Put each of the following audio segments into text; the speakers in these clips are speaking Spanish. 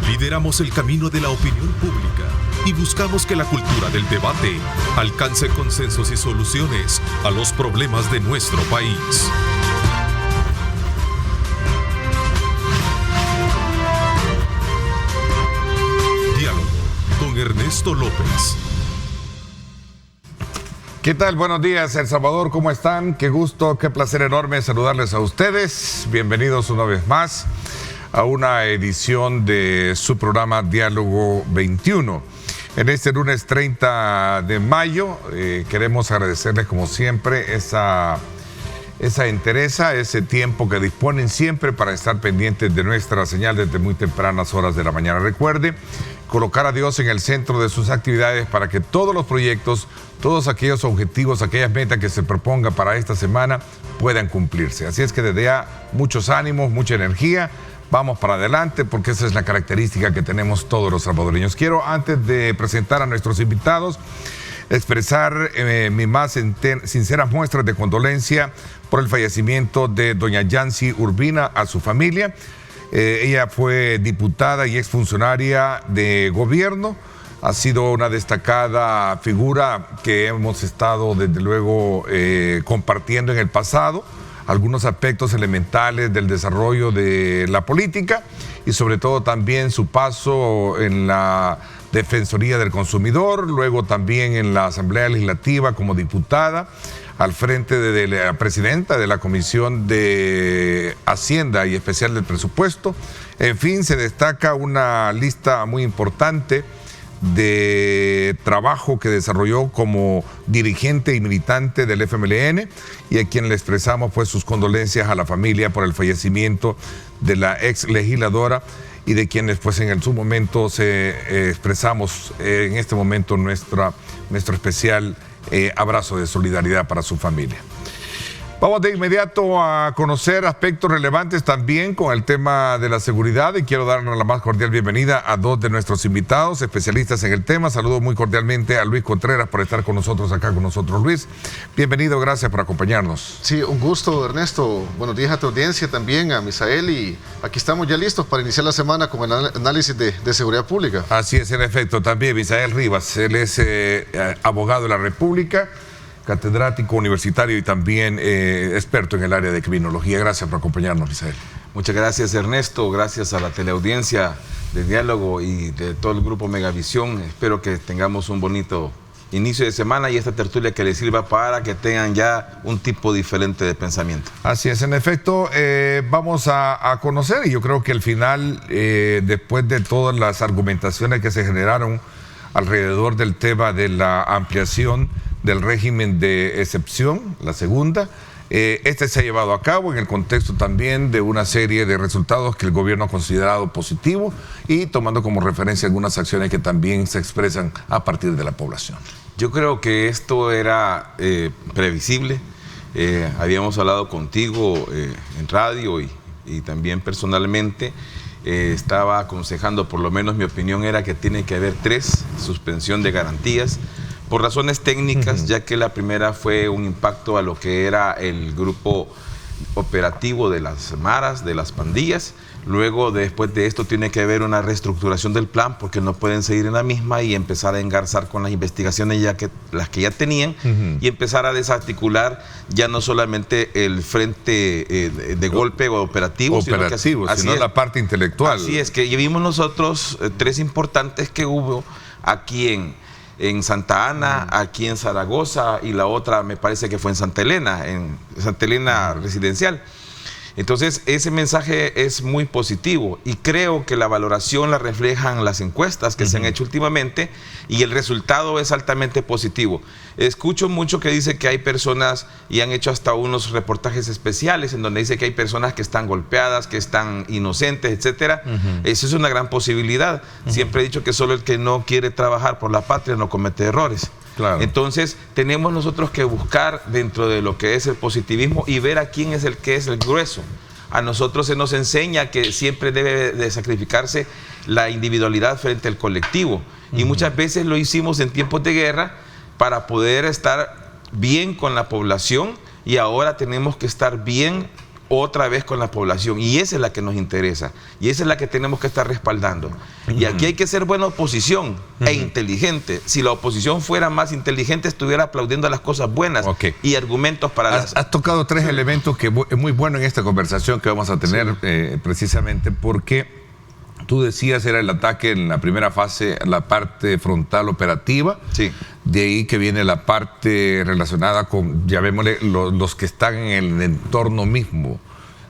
Lideramos el camino de la opinión pública y buscamos que la cultura del debate alcance consensos y soluciones a los problemas de nuestro país. Diálogo con Ernesto López. ¿Qué tal? Buenos días, El Salvador, ¿cómo están? Qué gusto, qué placer enorme saludarles a ustedes. Bienvenidos una vez más a una edición de su programa Diálogo 21. En este lunes 30 de mayo queremos agradecerles como siempre esa entereza, ese tiempo que disponen siempre para estar pendientes de nuestra señal desde muy tempranas horas de la mañana. Recuerde colocar a Dios en el centro de sus actividades para que todos los proyectos, todos aquellos objetivos, aquellas metas que se proponga para esta semana puedan cumplirse. Así es que desde ya muchos ánimos, mucha energía. Vamos para adelante porque esa es la característica que tenemos todos los salvadoreños. Quiero, antes de presentar a nuestros invitados, expresar mis más sinceras muestras de condolencia por el fallecimiento de doña Yancy Urbina, a su familia. Ella fue diputada y exfuncionaria de gobierno. Ha sido una destacada figura que hemos estado, desde luego, compartiendo en el pasado algunos aspectos elementales del desarrollo de la política y sobre todo también su paso en la Defensoría del Consumidor, luego también en la Asamblea Legislativa como diputada, al frente de la presidenta de la Comisión de Hacienda y Especial del Presupuesto. En fin, se destaca una lista muy importante de trabajo que desarrolló como dirigente y militante del FMLN, y a quien le expresamos pues sus condolencias a la familia por el fallecimiento de la ex legisladora, y de quienes pues en su momento expresamos en este momento nuestro especial abrazo de solidaridad para su familia. Vamos de inmediato a conocer aspectos relevantes también con el tema de la seguridad, y quiero darnos la más cordial bienvenida a dos de nuestros invitados, especialistas en el tema. Saludo muy cordialmente a Luis Contreras por estar con nosotros acá con nosotros. Luis, bienvenido, gracias por acompañarnos. Sí, un gusto, Ernesto. Buenos días a tu audiencia, también a Misael, y aquí estamos ya listos para iniciar la semana con el análisis de seguridad pública. Así es, en efecto, también Misael Rivas, él es abogado de la República, catedrático universitario y también experto en el área de criminología. Gracias por acompañarnos, Misael. Muchas gracias, Ernesto. Gracias a la teleaudiencia de Diálogo y de todo el grupo Megavisión. Espero que tengamos un bonito inicio de semana y esta tertulia que les sirva para que tengan ya un tipo diferente de pensamiento. Así es, en efecto, vamos a conocer, y yo creo que al final, después de todas las argumentaciones que se generaron alrededor del tema de la ampliación del régimen de excepción, la segunda, este se ha llevado a cabo en el contexto también de una serie de resultados que el gobierno ha considerado positivos y tomando como referencia algunas acciones que también se expresan a partir de la población. Yo creo que esto era previsible. Habíamos hablado contigo en radio y también personalmente. Estaba aconsejando, por lo menos mi opinión era que tiene que haber 3 suspensión de garantías por razones técnicas, ya que la primera fue un impacto a lo que era el grupo operativo de las maras, de las pandillas. Luego, después de esto, tiene que haber una reestructuración del plan, porque no pueden seguir en la misma y empezar a engarzar con las investigaciones las que ya tenían, y empezar a desarticular ya no solamente el frente de golpe o operativo, sino la parte intelectual. Así es, que vimos nosotros 3 importantes que hubo aquí en Santa Ana, aquí en Zaragoza, y la otra me parece que fue en Santa Elena Residencial. Entonces, ese mensaje es muy positivo y creo que la valoración la reflejan las encuestas que se han hecho últimamente y el resultado es altamente positivo. Escucho mucho que dice que hay personas, y han hecho hasta unos reportajes especiales en donde dice que hay personas que están golpeadas, que están inocentes, etcétera. Eso es una gran posibilidad. Siempre he dicho que solo el que no quiere trabajar por la patria no comete errores. Claro. Entonces, tenemos nosotros que buscar dentro de lo que es el positivismo y ver a quién es el que es el grueso. A nosotros se nos enseña que siempre debe de sacrificarse la individualidad frente al colectivo. Y muchas veces lo hicimos en tiempos de guerra para poder estar bien con la población, y ahora tenemos que estar bien otra vez con la población, y esa es la que nos interesa, y esa es la que tenemos que estar respaldando. Y aquí hay que ser buena oposición e inteligente. Si la oposición fuera más inteligente, estuviera aplaudiendo las cosas buenas y argumentos para las... Has tocado tres elementos que es muy bueno en esta conversación que vamos a tener, precisamente porque tú decías era el ataque en la primera fase, la parte frontal operativa. Sí. De ahí que viene la parte relacionada con, llamémosle, los que están en el entorno mismo,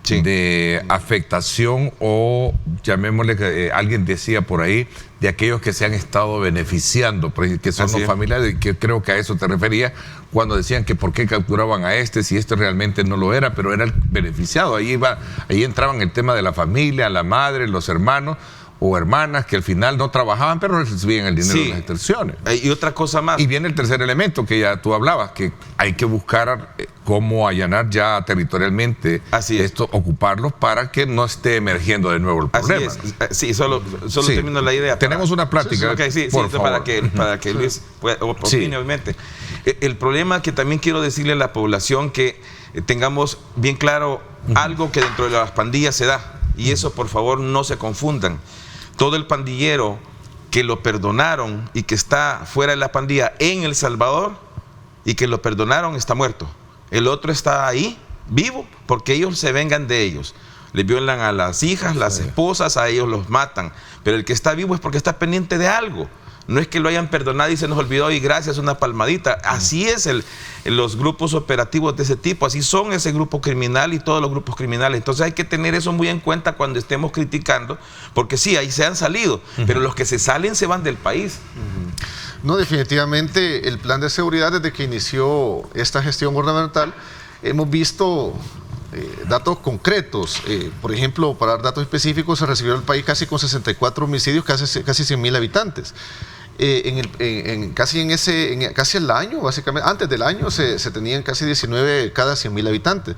sí, de afectación, o llamémosle, alguien decía por ahí, de aquellos que se han estado beneficiando, que son los familiares, que creo que a eso te refería, cuando decían que por qué capturaban a si este realmente no lo era, pero era el beneficiado. Ahí entraban el tema de la familia, la madre, los hermanos o hermanas que al final no trabajaban, pero recibían el dinero de las extorsiones. Y otra cosa más. Y viene el tercer elemento que ya tú hablabas, que hay que buscar cómo allanar ya territorialmente esto, ocuparlos para que no esté emergiendo de nuevo el problema. Así es. Sí, solo termino la idea. Tenemos una plática. Por favor. Para que Luis opine, obviamente. El problema que también quiero decirle a la población, que tengamos bien claro algo que dentro de las pandillas se da, y eso por favor no se confundan. Todo el pandillero que lo perdonaron y que está fuera de la pandilla en El Salvador y que lo perdonaron está muerto. El otro está ahí, vivo, porque ellos se vengan de ellos. Les violan a las hijas, las esposas, a ellos los matan. Pero el que está vivo es porque está pendiente de algo. No es que lo hayan perdonado y se nos olvidó y gracias, una palmadita. Así es los grupos operativos de ese tipo, así son ese grupo criminal y todos los grupos criminales. Entonces hay que tener eso muy en cuenta cuando estemos criticando, porque sí, ahí se han salido, pero los que se salen se van del país. No, definitivamente el plan de seguridad, desde que inició esta gestión gubernamental, hemos visto datos concretos. Por ejemplo, para dar datos específicos, se recibió el país casi con 64 homicidios, casi 100.000 habitantes. Casi el año, básicamente, antes del año se tenían casi 19 cada 100.000 habitantes.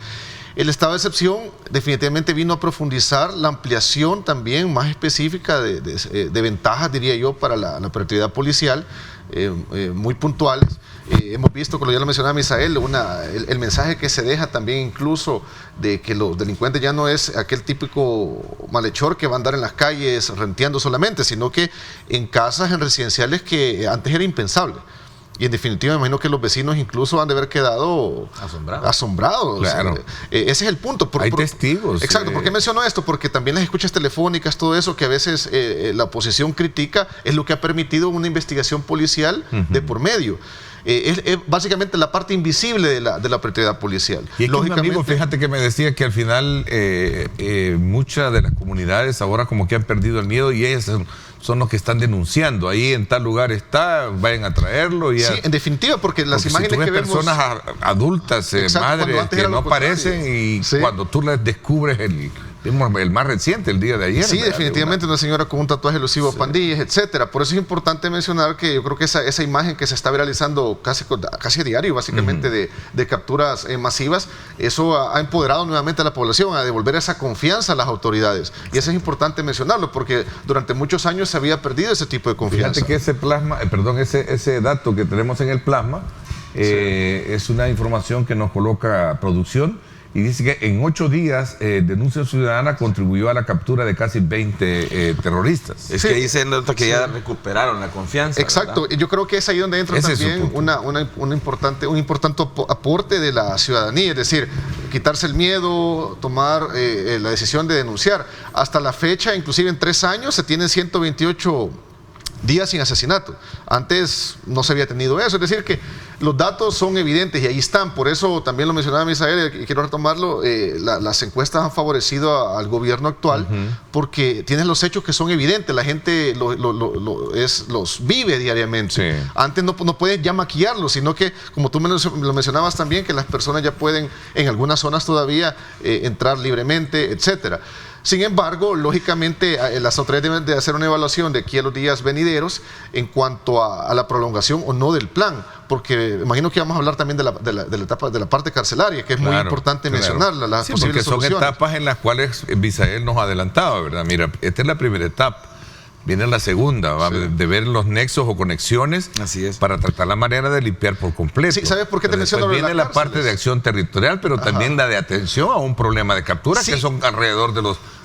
El estado de excepción definitivamente vino a profundizar la ampliación también más específica de ventajas, diría yo, para la operatividad policial, muy puntuales. Hemos visto, como ya lo mencionaba Misael, el mensaje que se deja también incluso de que los delincuentes ya no es aquel típico malhechor que va a andar en las calles renteando solamente, sino que en casas, en residenciales que antes era impensable. Y en definitiva, me imagino que los vecinos incluso han de haber quedado asombrados. Claro. Ese es el punto. Hay testigos. Exacto. ¿Por qué menciono esto? Porque también las escuchas telefónicas, todo eso que a veces la oposición critica, es lo que ha permitido una investigación policial de por medio. Es básicamente la parte invisible de la operatividad policial. Y es que un amigo, fíjate que me decía que al final muchas de las comunidades ahora como que han perdido el miedo, y ellas son los que están denunciando. Ahí en tal lugar vayan a traerlo. Sí, en definitiva, porque las imágenes si tú ves que vemos... personas adultas, madres, que no aparecen, y cuando tú les descubres el más reciente, el día de ayer. Sí, definitivamente una señora con un tatuaje elusivo a pandillas, etcétera. Por eso es importante mencionar que yo creo que esa imagen que se está viralizando casi a diario, básicamente, de capturas masivas, eso ha empoderado nuevamente a la población, a devolver esa confianza a las autoridades. Y eso es importante mencionarlo, porque durante muchos años se había perdido ese tipo de confianza. Fíjate que ese dato que tenemos en el plasma es una información que nos coloca producción. Y dice que en 8 días Denuncia Ciudadana contribuyó a la captura de casi 20 terroristas. Es que dicen que ya recuperaron la confianza. Exacto. ¿verdad? Yo creo que es ahí donde entra también un importante aporte de la ciudadanía. Es decir, quitarse el miedo, tomar la decisión de denunciar. Hasta la fecha, inclusive en 3 años, se tienen 128 días sin asesinato. Antes no se había tenido eso. Es decir, que los datos son evidentes y ahí están. Por eso también lo mencionaba Misael y quiero retomarlo. Las encuestas han favorecido al gobierno actual porque tienen los hechos que son evidentes. La gente los vive diariamente. Sí. Antes no puedes ya maquillarlo, sino que, como tú lo mencionabas también, que las personas ya pueden en algunas zonas todavía entrar libremente, etcétera. Sin embargo, lógicamente, las autoridades deben de hacer una evaluación de aquí a los días venideros en cuanto a la prolongación o no del plan, porque imagino que vamos a hablar también de la etapa de la parte carcelaria, que es muy importante mencionarla. Sí, porque son etapas en las cuales Misael nos adelantaba, ¿verdad? Mira, esta es la primera etapa. viene la segunda, de ver los nexos o conexiones. Así es. Para tratar la manera de limpiar por completo. Sí, ¿sabes por qué te menciono lo de viene la parte de acción territorial, pero también la de atención a un problema de captura, que son alrededor de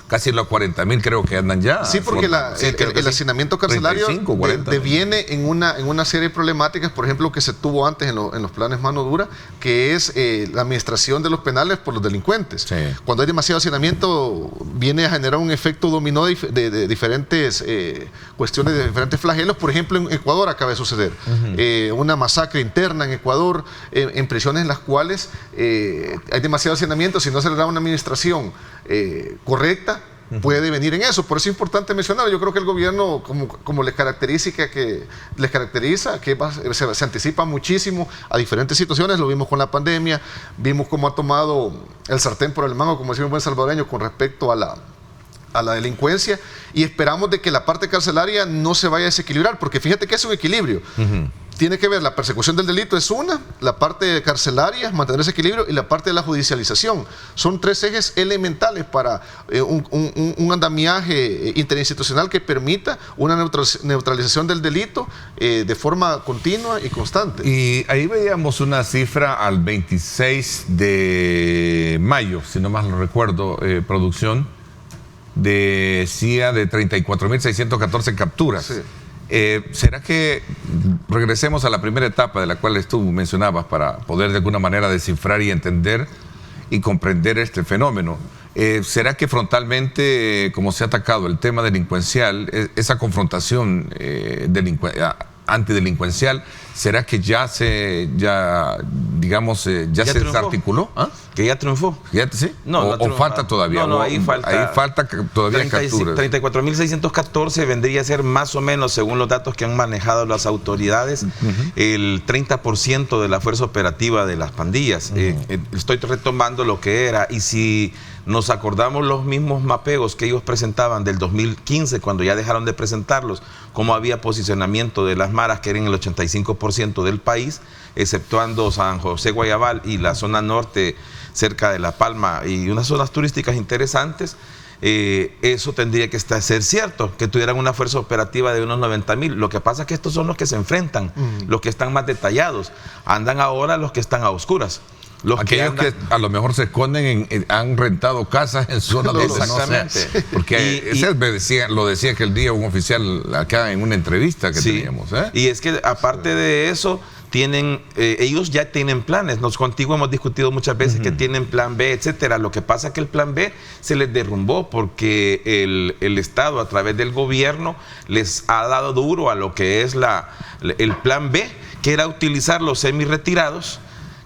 casi los 40,000 creo que andan ya. Sí, porque el hacinamiento carcelario 35, 40, deviene en una serie de problemáticas, por ejemplo, que se tuvo antes en los planes mano dura, que es la administración de los penales por los delincuentes. Sí. Cuando hay demasiado hacinamiento, viene a generar un efecto dominó de diferentes cuestiones, de diferentes flagelos. Por ejemplo, en Ecuador acaba de suceder una masacre interna en Ecuador, en prisiones en las cuales hay demasiado hacinamiento. Si no se le da una administración correcta, puede venir en eso. Por eso es importante mencionar. Yo creo que el gobierno, como les caracteriza, que se anticipa muchísimo a diferentes situaciones. Lo vimos con la pandemia, vimos cómo ha tomado el sartén por el mango, como decía un buen salvadoreño, con respecto a la delincuencia, y esperamos de que la parte carcelaria no se vaya a desequilibrar, porque fíjate que es un equilibrio. Tiene que ver la persecución del delito, es la parte carcelaria, mantener ese equilibrio, y la parte de la judicialización. Son tres ejes elementales para un andamiaje interinstitucional que permita una neutralización del delito de forma continua y constante. Y ahí veíamos una cifra al 26 de mayo, si no mal no recuerdo, producción, decía de 34.614 capturas. Sí. ¿Será que regresemos a la primera etapa de la cual tú mencionabas para poder de alguna manera descifrar y entender y comprender este fenómeno? ¿Será que frontalmente, como se ha atacado el tema delincuencial, esa confrontación antidelincuencial, ¿será que ya se desarticuló? ¿Ah? ¿Que ya triunfó? ¿Sí? No, ¿O falta todavía? No, ahí falta todavía capturas. 34.614 vendría a ser más o menos, según los datos que han manejado las autoridades, el 30% de la fuerza operativa de las pandillas. Estoy retomando lo que era, y si nos acordamos los mismos mapeos que ellos presentaban del 2015, cuando ya dejaron de presentarlos, cómo había posicionamiento de las maras, que eran el 85% del país, exceptuando San José, Guayabal y la zona norte, cerca de La Palma, y unas zonas turísticas interesantes. Eso tendría que ser cierto, que tuvieran una fuerza operativa de unos 90,000. Lo que pasa es que estos son los que se enfrentan, los que están más detallados. Andan ahora los que están a oscuras. Aquellos que a lo mejor se esconden, han rentado casas en zonas donde exactamente. No sé, porque lo decía aquel día un oficial acá en una entrevista que teníamos. Y es que aparte de eso, ellos ya tienen planes. Contigo hemos discutido muchas veces que tienen plan B, etcétera. Lo que pasa es que el plan B se les derrumbó porque el Estado, a través del gobierno, les ha dado duro a lo que es el plan B, que era utilizar los semi-retirados,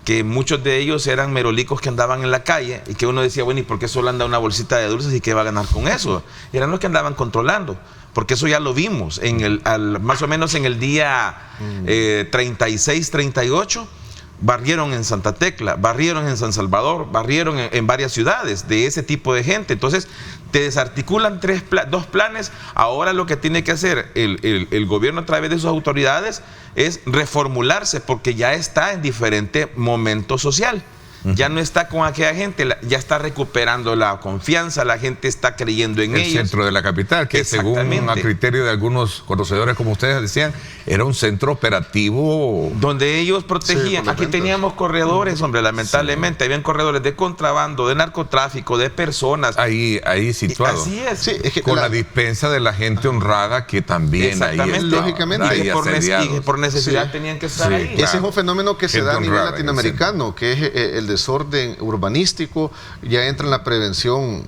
que muchos de ellos eran merolicos que andaban en la calle, y que uno decía, bueno, ¿y por qué solo anda una bolsita de dulces y qué va a ganar con eso? Eran los que andaban controlando, porque eso ya lo vimos más o menos en el día 36, 38, barrieron en Santa Tecla, barrieron en San Salvador, barrieron en varias ciudades de ese tipo de gente. Entonces te desarticulan dos planes. Ahora lo que tiene que hacer el gobierno a través de sus autoridades es reformularse, porque ya está en diferente momento social. Ya no está con aquella gente, ya está recuperando la confianza, la gente está creyendo en ellos. El centro de la capital, que según a criterio de algunos conocedores como ustedes decían, era un centro operativo donde ellos protegían. Aquí teníamos corredores, hombre, lamentablemente, habían corredores de contrabando, de narcotráfico, de personas. Ahí situado. Así es. Sí, es que con la dispensa de la gente honrada, que también ahí está. Lógicamente. Y por necesidad tenían que estar ahí. Ese es un fenómeno que se da a nivel latinoamericano, que es el desorden urbanístico. Ya entra en la prevención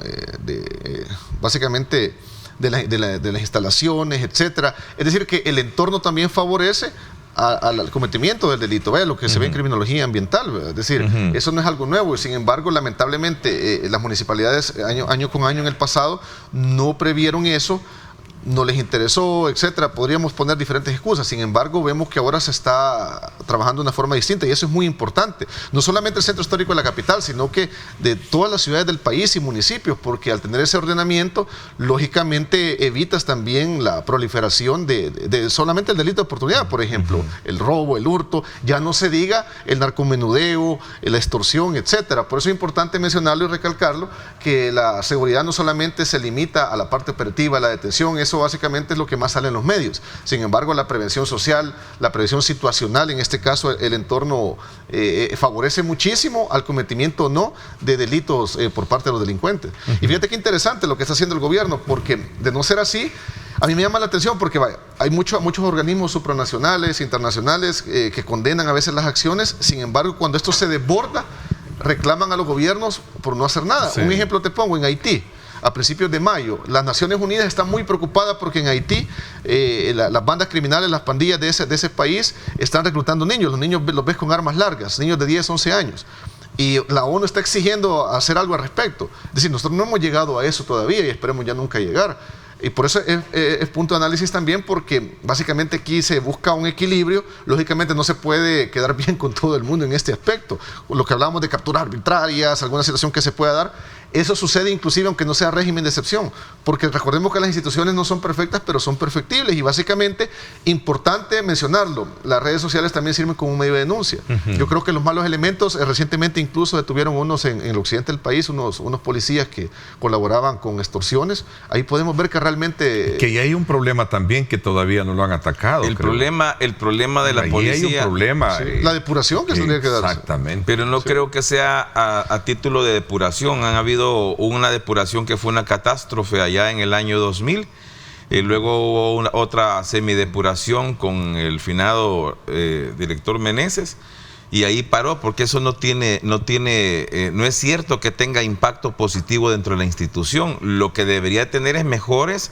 básicamente de las instalaciones, etcétera. Es decir, que el entorno también favorece al cometimiento del delito, lo que se ve en criminología ambiental, ¿verdad? Es decir, eso no es algo nuevo, y sin embargo, lamentablemente, las municipalidades año con año en el pasado no previeron eso, no les interesó, etcétera. Podríamos poner diferentes excusas. Sin embargo, vemos que ahora se está trabajando de una forma distinta, y eso es muy importante. No solamente el centro histórico de la capital, sino que de todas las ciudades del país y municipios, porque al tener ese ordenamiento, lógicamente evitas también la proliferación de solamente el delito de oportunidad, por ejemplo, el robo, el hurto, ya no se diga el narcomenudeo, la extorsión, etcétera. Por eso es importante mencionarlo y recalcarlo, que la seguridad no solamente se limita a la parte operativa, a la detención, es eso básicamente es lo que más sale en los medios. Sin embargo, la prevención social, la prevención situacional, en este caso el entorno favorece muchísimo al cometimiento o no de delitos por parte de los delincuentes. Y fíjate qué interesante lo que está haciendo el gobierno, porque de no ser así, a mí me llama la atención porque vaya, hay muchos organismos supranacionales, internacionales que condenan a veces las acciones. Sin embargo, cuando esto se desborda, reclaman a los gobiernos por no hacer nada. Sí. Un ejemplo te pongo, en Haití, a principios de mayo, las Naciones Unidas están muy preocupadas porque en Haití las bandas criminales, las pandillas de ese país están reclutando niños. Los niños los ves con armas largas, niños de 10, 11 años. Y la ONU está exigiendo hacer algo al respecto. Es decir, nosotros no hemos llegado a eso todavía y esperemos ya nunca llegar. Y por eso es punto de análisis también, porque básicamente aquí se busca un equilibrio. Lógicamente no se puede quedar bien con todo el mundo en este aspecto. Lo que hablábamos de capturas arbitrarias, alguna situación que se pueda dar, eso sucede inclusive aunque no sea régimen de excepción, porque recordemos que las instituciones no son perfectas, pero son perfectibles. Y básicamente, importante mencionarlo, las redes sociales también sirven como un medio de denuncia. Yo creo que los malos elementos, recientemente incluso detuvieron unos en el occidente del país, unos policías que colaboraban con extorsiones. Ahí podemos ver que realmente... Que ya hay un problema también que todavía no lo han atacado. El problema de la policía... Hay un problema. Sí, la depuración que tendría que darse. Exactamente. Pero no creo que sea a título de depuración. Han habido una depuración que fue una catástrofe allá en el año 2000. Luego hubo otra semidepuración con el finado director Meneses. Y ahí paró, porque eso no es cierto que tenga impacto positivo dentro de la institución. Lo que debería tener es mejores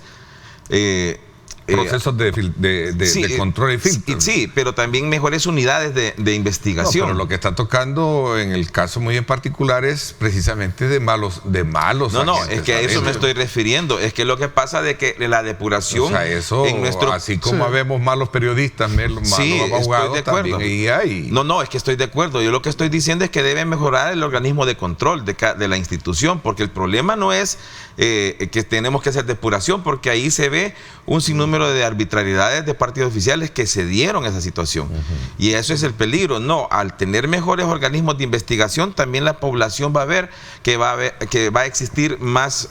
procesos de control y filtro. Sí, pero también mejores unidades de investigación. No, pero lo que está tocando en el caso muy en particular es precisamente de malos No, es que a eso me estoy refiriendo. Es que lo que pasa de que la depuración... O sea, eso, en nuestro... así como habemos malos periodistas, malos abogados, también ahí hay... No, es que estoy de acuerdo. Yo lo que estoy diciendo es que debe mejorar el organismo de control de la institución, porque el problema no es que tenemos que hacer depuración, porque ahí se ve un sinnúmero de arbitrariedades de partidos oficiales que se dieron esa situación. Y eso es el peligro. No, al tener mejores organismos de investigación, también la población va a ver que va a existir más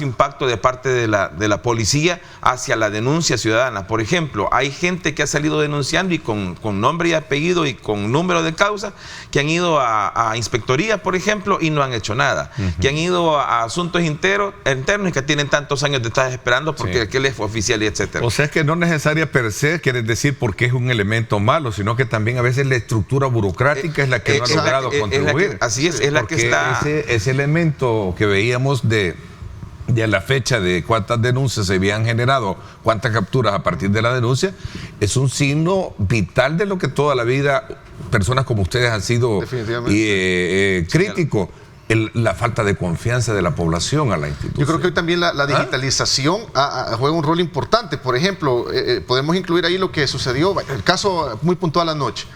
impacto de parte de la policía hacia la denuncia ciudadana. Por ejemplo, hay gente que ha salido denunciando y con nombre y apellido y con número de causa, que han ido a inspectoría, por ejemplo, y no han hecho nada. Que han ido a asuntos internos y que tienen tantos años de estar esperando porque aquel es oficial y etcétera. O sea, es que no necesaria per se quiere decir porque es un elemento malo, sino que también a veces la estructura burocrática es la que no ha logrado contribuir. Así es la que está... Ese elemento que veíamos de la fecha de cuántas denuncias se habían generado, cuántas capturas a partir de la denuncia, es un signo vital de lo que toda la vida personas como ustedes han sido críticos. La falta de confianza de la población a la institución. Yo creo que hoy también la digitalización juega un rol importante. Por ejemplo, podemos incluir ahí lo que sucedió, el caso muy puntual anoche.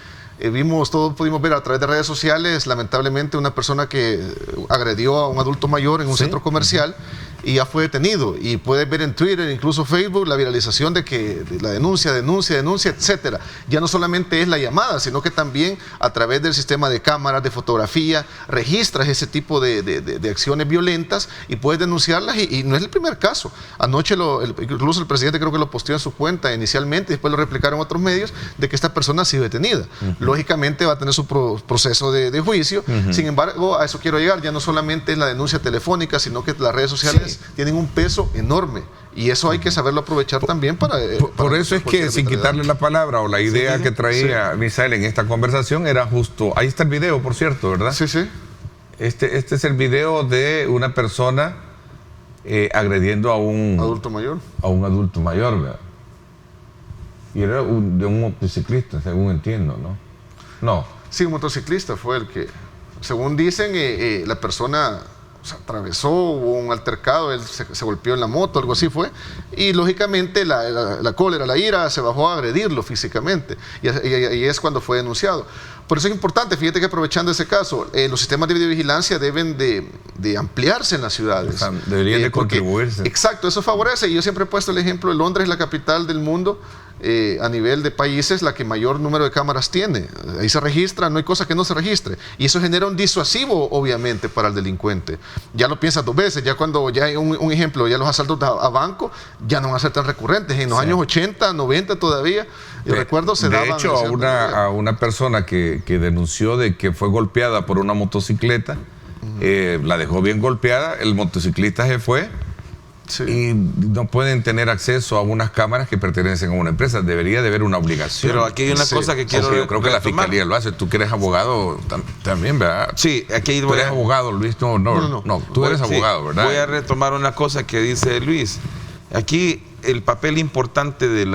Todos pudimos ver a través de redes sociales, lamentablemente, una persona que agredió a un adulto mayor en un centro comercial y ya fue detenido. Y puedes ver en Twitter, incluso Facebook, la viralización de la denuncia, etcétera. Ya no solamente es la llamada, sino que también a través del sistema de cámaras, de fotografía, registras ese tipo de acciones violentas y puedes denunciarlas. Y no es el primer caso. Anoche incluso el presidente creo que lo posteó en su cuenta inicialmente, y después lo replicaron otros medios, de que esta persona ha sido detenida. Lógicamente va a tener su proceso de juicio. Sin embargo, a eso quiero llegar. Ya no solamente es la denuncia telefónica, sino que las redes sociales tienen un peso enorme. Y eso hay que saberlo aprovechar también para... Por eso es que, sin quitarle la palabra o la idea que traía Misael en esta conversación, era justo... Ahí está el video, por cierto, ¿verdad? Sí. Este es el video de una persona agrediendo a un... adulto mayor. A un adulto mayor, ¿verdad? Y era de un motociclista, según entiendo, ¿no? No. Sí, un motociclista fue el que, según dicen, la persona se atravesó, hubo un altercado, él se golpeó en la moto, algo así fue, y lógicamente la cólera, la ira, se bajó a agredirlo físicamente, y es cuando fue denunciado. Por eso es importante, fíjate que aprovechando ese caso, los sistemas de videovigilancia deben de ampliarse en las ciudades. O sea, deberían de contribuirse. Exacto, eso favorece, y yo siempre he puesto el ejemplo de Londres, la capital del mundo, a nivel de países la que mayor número de cámaras tiene. Ahí se registra, no hay cosa que no se registre. Y eso genera un disuasivo, obviamente, para el delincuente. Ya lo piensas 2 veces, ya cuando ya hay un ejemplo, ya los asaltos a banco ya no van a ser tan recurrentes. En los años 80, 90 todavía, yo recuerdo, se daban... De hecho, a una persona que denunció de que fue golpeada por una motocicleta, la dejó bien golpeada, el motociclista se fue. Sí. Y no pueden tener acceso a unas cámaras que pertenecen a una empresa. Debería de haber una obligación. Pero aquí hay una cosa que quiero... yo creo que la Fiscalía lo hace. Tú que eres abogado también, ¿verdad? Sí, aquí tú eres abogado, Luis. No, tú eres abogado, ¿verdad? Voy a retomar una cosa que dice Luis. Aquí el papel importante de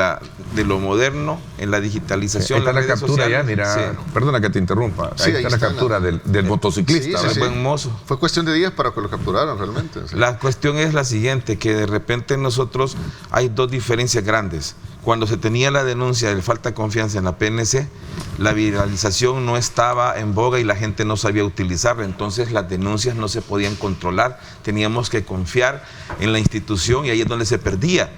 lo moderno en la digitalización. Ahí está la captura sociales, ya, mira, sí. Perdona que te interrumpa. Ahí está la captura del motociclista. Sí, buen mozo. Fue cuestión de días para que lo capturaran realmente. Sí. La cuestión es la siguiente, que de repente nosotros hay 2 diferencias grandes. Cuando se tenía la denuncia de falta de confianza en la PNC, la viralización no estaba en boga y la gente no sabía utilizarla. Entonces las denuncias no se podían controlar. Teníamos que confiar en la institución y ahí es donde se perdía,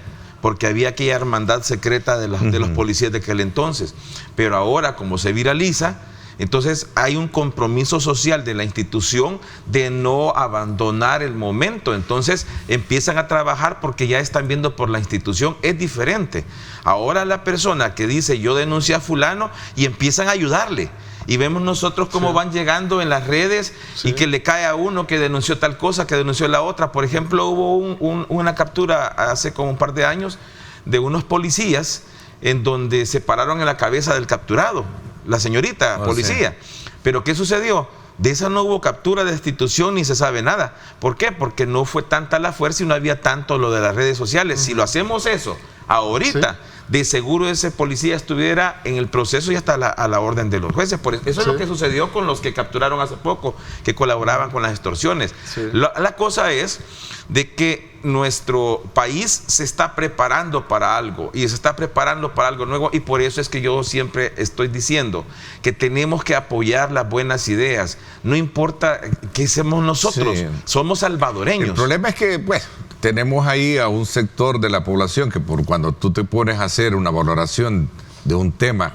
porque había aquella hermandad secreta de los policías de aquel entonces. Pero ahora, como se viraliza, entonces hay un compromiso social de la institución de no abandonar el momento. Entonces empiezan a trabajar porque ya están viendo por la institución. Es diferente. Ahora la persona que dice yo denuncié a fulano y empiezan a ayudarle. Y vemos nosotros cómo van llegando en las redes y que le cae a uno que denunció tal cosa, que denunció la otra. Por ejemplo, hubo una captura hace como un par de años de unos policías en donde se pararon en la cabeza del capturado, la señorita policía. Sí. Pero ¿qué sucedió? De esa no hubo captura de destitución ni se sabe nada. ¿Por qué? Porque no fue tanta la fuerza y no había tanto lo de las redes sociales. Si lo hacemos eso ahorita, de seguro ese policía estuviera en el proceso y hasta a la orden de los jueces. Por eso es lo que sucedió con los que capturaron hace poco, que colaboraban con las extorsiones. La cosa es de que nuestro país se está preparando para algo y se está preparando para algo nuevo, y por eso es que yo siempre estoy diciendo que tenemos que apoyar las buenas ideas. No importa qué seamos nosotros, somos salvadoreños. El problema es que, pues, tenemos ahí a un sector de la población que por cuando tú te pones a hacer una valoración de un tema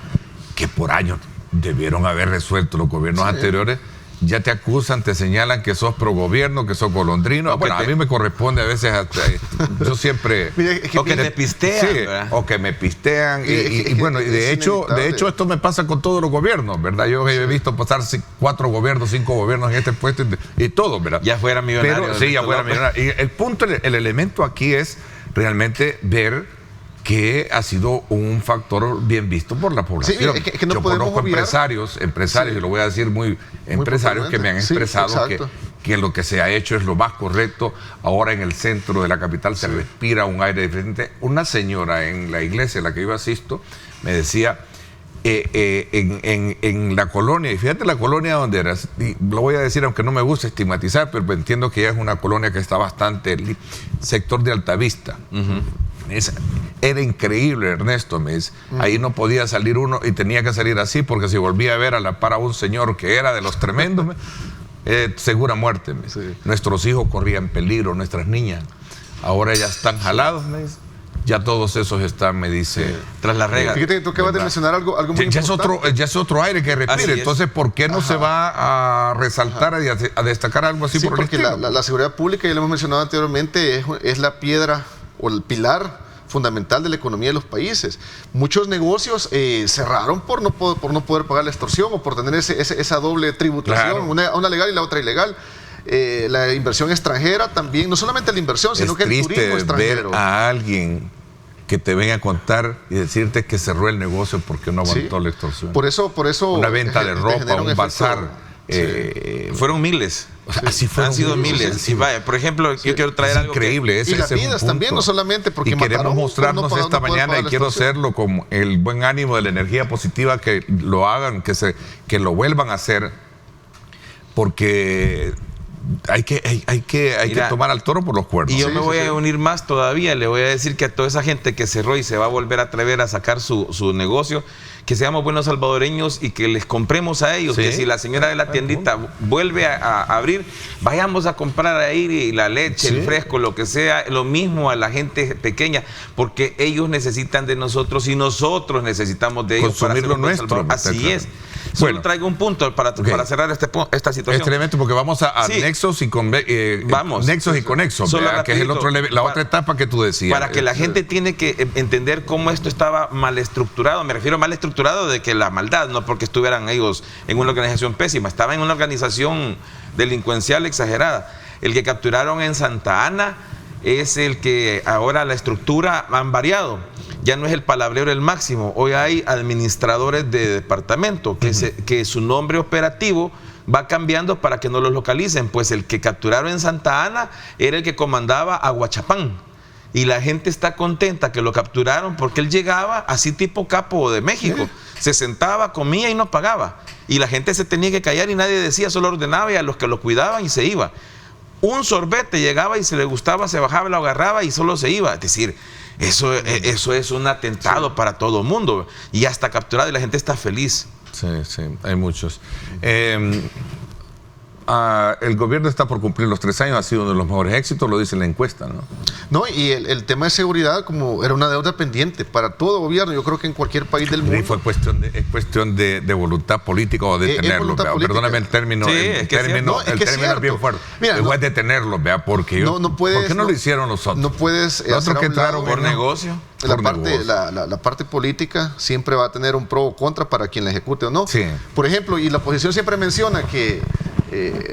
que por años debieron haber resuelto los gobiernos anteriores, ya te acusan, te señalan que sos pro gobierno, que sos golondrino. Bueno, a mí me corresponde a veces, yo siempre... o que te pistean. O que me pistean. Y bueno, y de hecho esto me pasa con todos los gobiernos, ¿verdad? Yo he visto pasar 4 gobiernos, 5 gobiernos en este puesto y todo, ¿verdad? Ya fuera millonario. Pero, ya fuera millonario. Y el punto, el elemento aquí es realmente ver que ha sido un factor bien visto por la población. Sí, que no yo conozco empresarios, y lo voy a decir muy empresarios que me han expresado que lo que se ha hecho es lo más correcto. La en el centro de la capital se respira un aire diferente. Una señora en la iglesia a la que yo asisto me decía, en la colonia, y fíjate la colonia donde era, y lo voy a decir aunque no me gusta estigmatizar, pero entiendo que ya es una colonia que está bastante sector de Altavista. Era increíble, Ernesto, me dice. Ahí no podía salir uno y tenía que salir así, porque si volvía a ver a la par a un señor que era de los tremendos, segura muerte. Nuestros hijos corrían peligro, nuestras niñas. Ahora ya están jalados, me dice. Ya todos esos están, me dice, tras la regla. Fíjate, tú acabas de mencionar algo muy importante. Ya es otro aire que respira. Entonces, ¿por qué no se va a resaltar y a destacar algo así por el estilo? Porque la seguridad pública, ya lo hemos mencionado anteriormente, es la piedra o el pilar fundamental de la economía de los países. Muchos negocios cerraron por no poder pagar la extorsión o por tener esa doble tributación, una legal y la otra ilegal. La inversión extranjera también, no solamente la inversión, sino que el turismo extranjero. Ver a alguien que te venga a contar y decirte que cerró el negocio porque no aguantó la extorsión. Por eso una venta de ropa, un bazar. Fueron miles. Así han sido miles. Y vaya, por ejemplo, yo quiero traer algo increíble. Y las vidas también, no solamente porque y queremos mostrarnos esta mañana, y quiero hacerlo con el buen ánimo de la energía positiva, que lo hagan, que lo vuelvan a hacer, porque hay que tomar al toro por los cuernos. Y yo me voy a unir más todavía, le voy a decir que a toda esa gente que cerró y se va a volver a atrever a sacar su negocio, que seamos buenos salvadoreños y que les compremos a ellos, que si la señora de la tiendita vuelve a abrir, vayamos a comprar ahí la leche, el fresco, lo que sea, lo mismo a la gente pequeña, porque ellos necesitan de nosotros y nosotros necesitamos de ellos consumir para lo nuestro. Así es. Solo traigo un punto para cerrar esta situación. Este elemento, porque vamos a nexos y nexos y conexos, que es la otra etapa que tú decías. Para que la gente tiene que entender cómo esto estaba mal estructurado. Me refiero mal estructurado de que la maldad, no porque estuvieran ellos en una organización pésima, estaba en una organización delincuencial exagerada. El que capturaron en Santa Ana es el que ahora la estructura han variado. Ya no es el palabrero el máximo. Hoy hay administradores de departamento que su nombre operativo va cambiando para que no los localicen. Pues el que capturaron en Santa Ana era el que comandaba Aguachapán. Y la gente está contenta que lo capturaron porque él llegaba así tipo capo de México. Se sentaba, comía y no pagaba. Y la gente se tenía que callar y nadie decía, solo ordenaba y a los que lo cuidaban y se iba. Un sorbete llegaba y si le gustaba se bajaba, lo agarraba y solo se iba. Es decir, eso es un atentado para todo el mundo. Y ya está capturado y la gente está feliz. Sí, hay muchos. El gobierno está por cumplir los 3 años, ha sido uno de los mejores éxitos, lo dice la encuesta, ¿no? No, y el tema de seguridad como era una deuda pendiente para todo gobierno, yo creo que en cualquier país del mundo. Y fue cuestión de voluntad política o de tenerlo, perdóname el término, el término es bien fuerte. Mira, igual de tenerlo, porque ¿por qué no lo hicieron los otros? No puedes otros que entraron por negocio. La parte política siempre va a tener un pro o contra para quien la ejecute o no. Sí. Por ejemplo, y la oposición siempre menciona que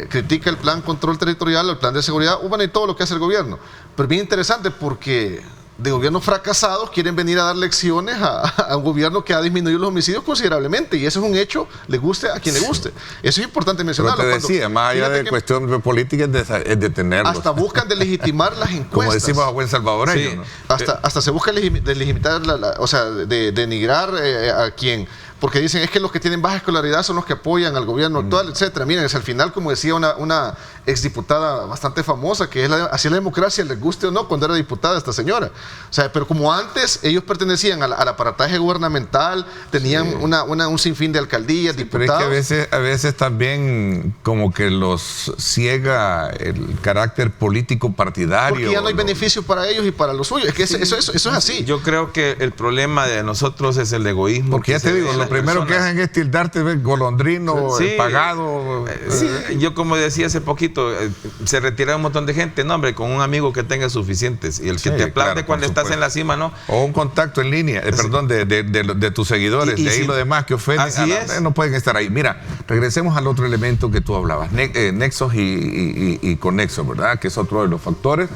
critica el plan control territorial, el plan de seguridad urbana y todo lo que hace el gobierno. Pero es bien interesante porque de gobiernos fracasados quieren venir a dar lecciones a un gobierno que ha disminuido los homicidios considerablemente, y eso es un hecho, le guste a quien le guste. Eso es importante mencionarlo. Pero te decía, más allá de cuestión política es detenerlos. Hasta buscan delegitimar las encuestas. Como decimos a buen salvadoreño. Sí. ¿No? Hasta se busca delimitar, o sea, denigrar a quien... Porque dicen, es que los que tienen baja escolaridad son los que apoyan al gobierno actual, etcétera. Miren, al final, como decía una exdiputada bastante famosa, que es así la democracia, les guste o no, cuando era diputada esta señora. O sea, pero como antes ellos pertenecían al aparataje gubernamental, tenían un sinfín de alcaldías, diputados. Pero es que a veces también como que los ciega el carácter político partidario. Porque ya no hay beneficio para ellos y para los suyos. Es que eso es así. Yo creo que el problema de nosotros es el egoísmo. Porque ya te digo, lo primero que hacen es tildarte golondrino, pagado. Yo como decía hace poquito, se retira un montón de gente, no hombre, con un amigo que tenga suficientes, y el que te aplaude cuando estás en la cima, ¿no? O un contacto en línea, perdón, de tus seguidores, de ahí lo demás que ofenden, no pueden estar ahí. Mira, regresemos al otro elemento que tú hablabas, nexos y conexos, ¿verdad? Que es otro de los factores.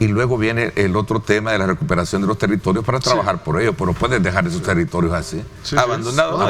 Y luego viene el otro tema de la recuperación de los territorios para trabajar por ellos, pero no puedes dejar esos territorios así. Abandonados.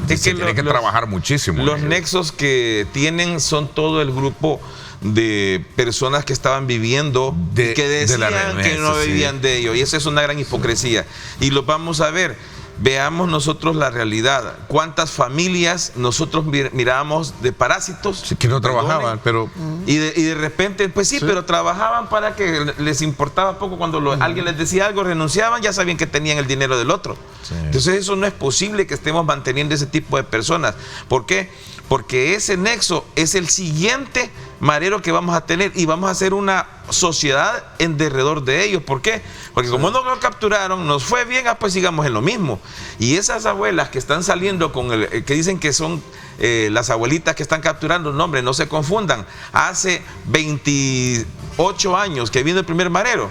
Es que tiene que trabajar muchísimo. Los nexos que tienen son todo el grupo de personas que estaban viviendo y que decían que no vivían de ello. Y esa es una gran hipocresía. Y lo vamos a ver. Veamos nosotros la realidad. ¿Cuántas familias nosotros mirábamos de parásitos? Sí, que no trabajaban, pero... Y de repente, pues sí, pero trabajaban para que les importaba poco. Cuando alguien les decía algo, renunciaban, ya sabían que tenían el dinero del otro. Sí. Entonces eso no es posible que estemos manteniendo ese tipo de personas. ¿Por qué? Porque ese nexo es el siguiente marero que vamos a tener y vamos a hacer una sociedad en derredor de ellos. ¿Por qué? Porque como no lo capturaron, nos fue bien, pues sigamos en lo mismo. Y esas abuelas que están saliendo con que dicen que son las abuelitas que están capturando, no hombre, no se confundan. Hace 28 años que vino el primer marero,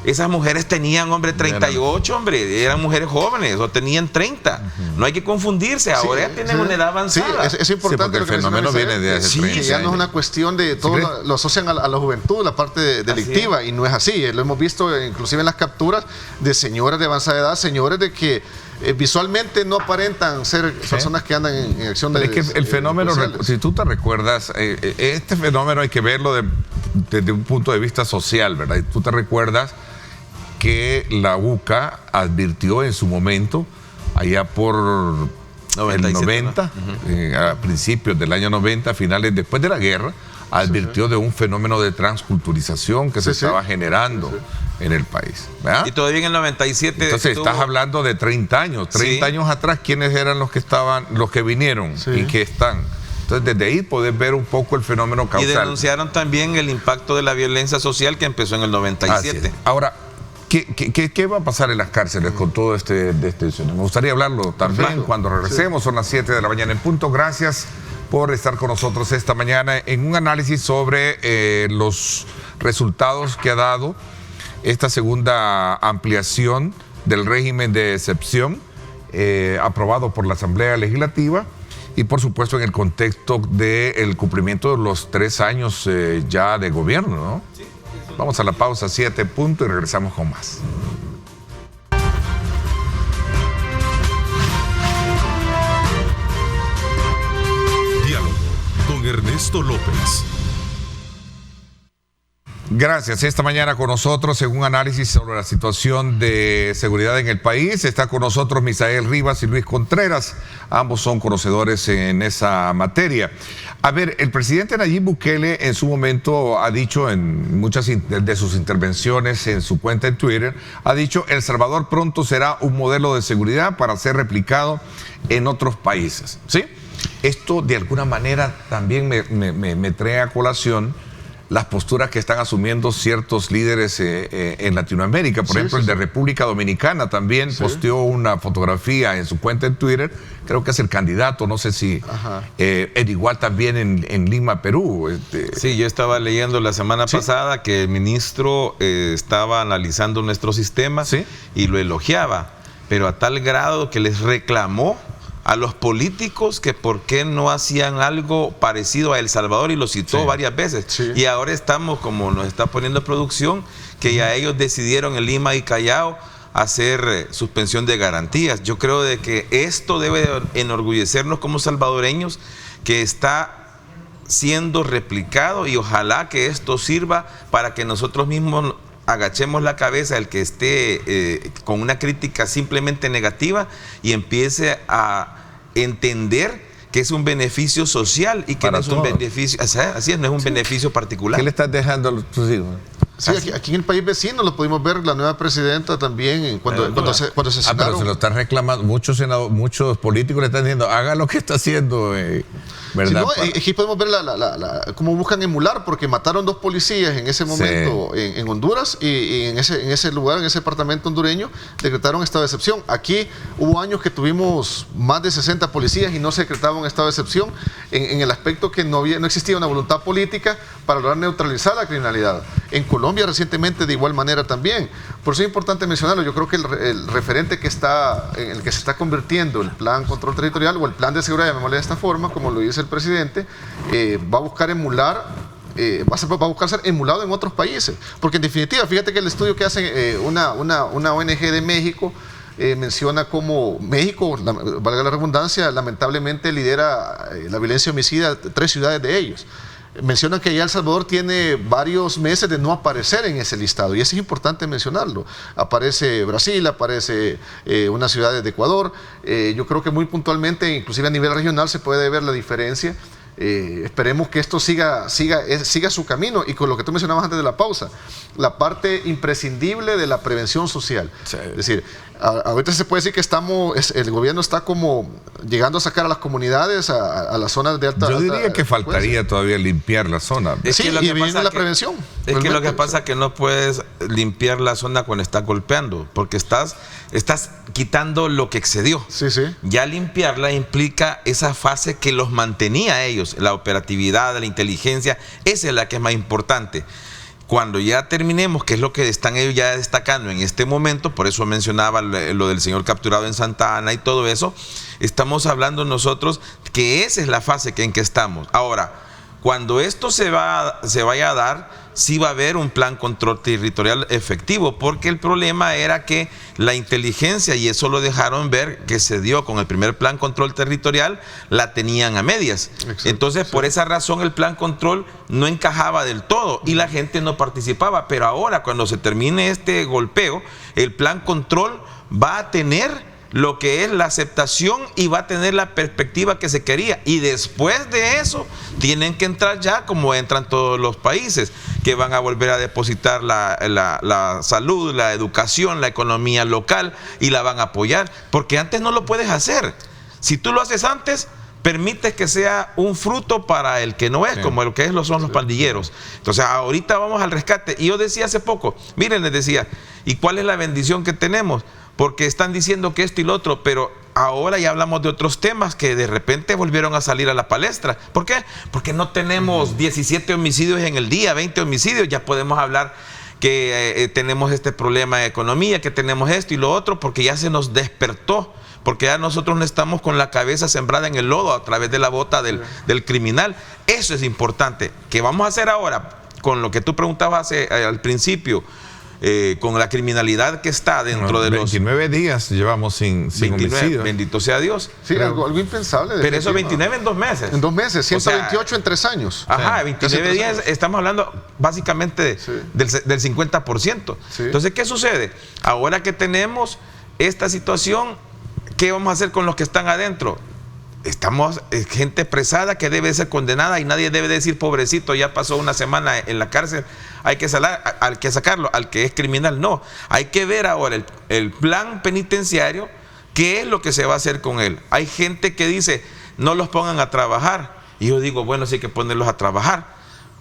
esas mujeres tenían, hombre, 38, hombre, eran mujeres jóvenes o tenían 30. No hay que confundirse, ahora ya tienen una edad avanzada. Sí, es importante. Porque el fenómeno viene de hace 30 que ya no es una cuestión de todo, lo asocian a la juventud, la parte delictiva, y no es así. Lo hemos visto inclusive en las capturas de señoras de avanzada edad, señores de que visualmente no aparentan ser personas que andan en acción de... Es que el fenómeno, si tú te recuerdas, este fenómeno hay que verlo desde un punto de vista social, ¿verdad? Y tú te recuerdas que la UCA advirtió en su momento, allá por el 90, a principios del año 90, finales, después de la guerra, advirtió de un fenómeno de transculturización que se estaba generando en el país, ¿verdad? Y todavía en el 97... Entonces estás hablando de 30 años. 30 años atrás, ¿quiénes eran los que vinieron y que están? Entonces, desde ahí podés ver un poco el fenómeno causal. Y denunciaron también el impacto de la violencia social que empezó en el 97. Ahora, ¿qué va a pasar en las cárceles con todo este Me gustaría hablarlo también cuando regresemos. Son las 7 de la mañana en punto. Gracias por estar con nosotros esta mañana en un análisis sobre los resultados que ha dado esta segunda ampliación del régimen de excepción aprobado por la Asamblea Legislativa y por supuesto en el contexto del cumplimiento de los 3 años ya de gobierno, ¿no? Sí. Vamos a la pausa, 7 puntos, y regresamos con más. Diálogo con Ernesto López. Gracias. Esta mañana con nosotros en un análisis sobre la situación de seguridad en el país está con nosotros Misael Rivas y Luis Contreras. Ambos son conocedores en esa materia. A ver, el presidente Nayib Bukele en su momento ha dicho en muchas de sus intervenciones en su cuenta en Twitter, ha dicho: El Salvador pronto será un modelo de seguridad para ser replicado en otros países. ¿Sí? Esto de alguna manera también me trae a colación las posturas que están asumiendo ciertos líderes en Latinoamérica. Por ejemplo, el de República Dominicana también posteó una fotografía en su cuenta en Twitter. Creo que es el candidato, no sé si igual también en Lima, Perú. Sí, yo estaba leyendo la semana pasada que el ministro estaba analizando nuestro sistema y lo elogiaba, pero a tal grado que les reclamó a los políticos que por qué no hacían algo parecido a El Salvador, y lo citó varias veces. Y ahora estamos, como nos está poniendo producción, que ya ellos decidieron en Lima y Callao hacer suspensión de garantías. Yo creo de que esto debe enorgullecernos como salvadoreños, que está siendo replicado, y ojalá que esto sirva para que nosotros mismos agachemos la cabeza, el que esté con una crítica simplemente negativa, y empiece a entender que es un beneficio social y que no es un beneficio, así es, no es un beneficio particular. ¿Qué le estás dejando a tus hijos? Sí, aquí en el país vecino lo pudimos ver, la nueva presidenta también, cuando se asesinaron. Pero se lo están reclamando, muchos políticos le están diciendo, haga lo que está haciendo, ¿verdad? Sí, no, aquí podemos ver cómo buscan emular, porque mataron 2 policías en ese momento en Honduras, y en ese lugar, en ese departamento hondureño, decretaron estado de excepción. Aquí hubo años que tuvimos más de 60 policías y no se decretaba un estado de excepción, en el aspecto que no existía una voluntad política para lograr neutralizar la criminalidad. En Colombia recientemente de igual manera también. Por eso es importante mencionarlo. Yo creo que el referente en el que se está convirtiendo el plan control territorial o el plan de seguridad, llamémosle de esta forma, como lo dice el presidente, va a buscar emular, va a buscar ser emulado en otros países. Porque en definitiva, fíjate que el estudio que hace una ONG de México menciona cómo México, valga la redundancia, lamentablemente lidera la violencia homicida 3 ciudades de ellos. Mencionan que ya El Salvador tiene varios meses de no aparecer en ese listado, y eso es importante mencionarlo. Aparece Brasil, aparece unas ciudades de Ecuador. Yo creo que muy puntualmente, inclusive a nivel regional, se puede ver la diferencia. Esperemos que esto siga su camino, y con lo que tú mencionabas antes de la pausa, la parte imprescindible de la prevención social. Es decir, ahorita se puede decir que el gobierno está como llegando a sacar a las comunidades a las zonas de alta. Yo diría que faltaría todavía limpiar la zona. Y viene la prevención. Es que lo que pasa es que no puedes limpiar la zona cuando estás golpeando, porque estás quitando lo que excedió. Ya limpiarla implica esa fase que los mantenía a ellos, la operatividad, la inteligencia, esa es la que es más importante. Cuando ya terminemos, que es lo que están ellos ya destacando en este momento, por eso mencionaba lo del señor capturado en Santa Ana y todo eso, estamos hablando nosotros que esa es la fase en que estamos. Ahora, cuando esto se vaya a dar, sí va a haber un plan control territorial efectivo, porque el problema era que la inteligencia, y eso lo dejaron ver que se dio con el primer plan control territorial, la tenían a medias. Exacto. Entonces, por esa razón el plan control no encajaba del todo y la gente no participaba. Pero ahora, cuando se termine este golpeo, el plan control va a tener lo que es la aceptación y va a tener la perspectiva que se quería. Y después de eso, tienen que entrar ya como entran todos los países, que van a volver a depositar la salud, la educación, la economía local y la van a apoyar, porque antes no lo puedes hacer. Si tú lo haces antes, permites que sea un fruto para el que no es, como lo que son los pandilleros. Entonces, ahorita vamos al rescate. Y yo decía hace poco, miren, les decía, ¿y cuál es la bendición que tenemos? Porque están diciendo que esto y lo otro, pero ahora ya hablamos de otros temas que de repente volvieron a salir a la palestra. ¿Por qué? Porque no tenemos 17 homicidios en el día, 20 homicidios, ya podemos hablar que tenemos este problema de economía, que tenemos esto y lo otro, porque ya se nos despertó, porque ya nosotros no estamos con la cabeza sembrada en el lodo a través de la bota del criminal. Eso es importante. ¿Qué vamos a hacer ahora con lo que tú preguntabas al principio? Con la criminalidad que está dentro de 29 días llevamos sin homicidio. Bendito sea Dios. Sí, algo impensable. Pero eso 29 en 2 meses. En 2 meses, 128 o sea, en 3 años. Ajá, 29 días, estamos hablando básicamente del 50%. Sí. Entonces, ¿qué sucede? Ahora que tenemos esta situación, ¿qué vamos a hacer con los que están adentro? Estamos gente apresada que debe ser condenada y nadie debe decir pobrecito, ya pasó una semana en la cárcel, hay que sacarlo, al que es criminal. No, hay que ver ahora el plan penitenciario, qué es lo que se va a hacer con él. Hay gente que dice no los pongan a trabajar, y yo digo bueno, sí hay que ponerlos a trabajar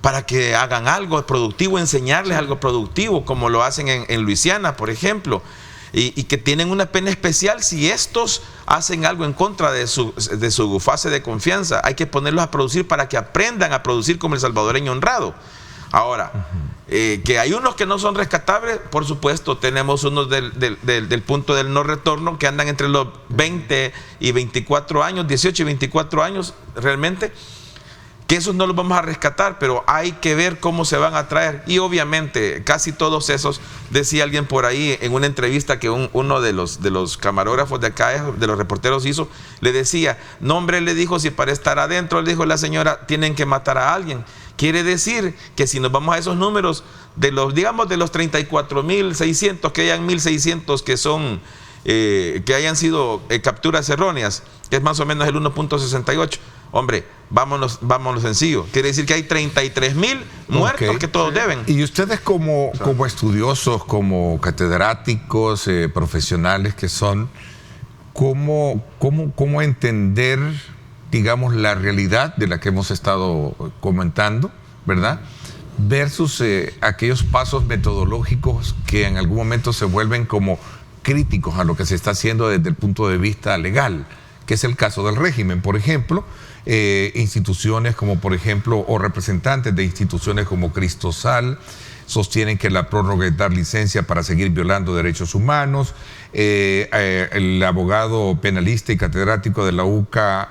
para que hagan algo productivo, enseñarles algo productivo, como lo hacen en Luisiana, por ejemplo. Y que tienen una pena especial si estos hacen algo en contra de su fase de confianza. Hay que ponerlos a producir para que aprendan a producir como el salvadoreño honrado. Ahora, que hay unos que no son rescatables, por supuesto, tenemos unos del punto del no retorno que andan entre los 20 y 24 años, 18 y 24 años realmente, que esos no los vamos a rescatar, pero hay que ver cómo se van a traer. Y obviamente casi todos esos, decía alguien por ahí en una entrevista que uno de los camarógrafos de acá, de los reporteros hizo, le decía, no hombre, le dijo, si para estar adentro, le dijo la señora, tienen que matar a alguien. Quiere decir que si nos vamos a esos números, digamos de los 34.600, que hayan 1.600 que son que hayan sido capturas erróneas, que es más o menos el 1.68. Hombre, vámonos sencillo. Quiere decir que hay 33.000 muertos que todos deben. Y ustedes como estudiosos, como catedráticos, profesionales que son, ¿cómo entender, digamos, la realidad de la que hemos estado comentando, ¿verdad? Versus aquellos pasos metodológicos que en algún momento se vuelven como críticos a lo que se está haciendo desde el punto de vista legal, que es el caso del régimen, por ejemplo. Instituciones como por ejemplo, o representantes de instituciones como Cristosal sostienen que la prórroga es dar licencia para seguir violando derechos humanos. El abogado penalista y catedrático de la UCA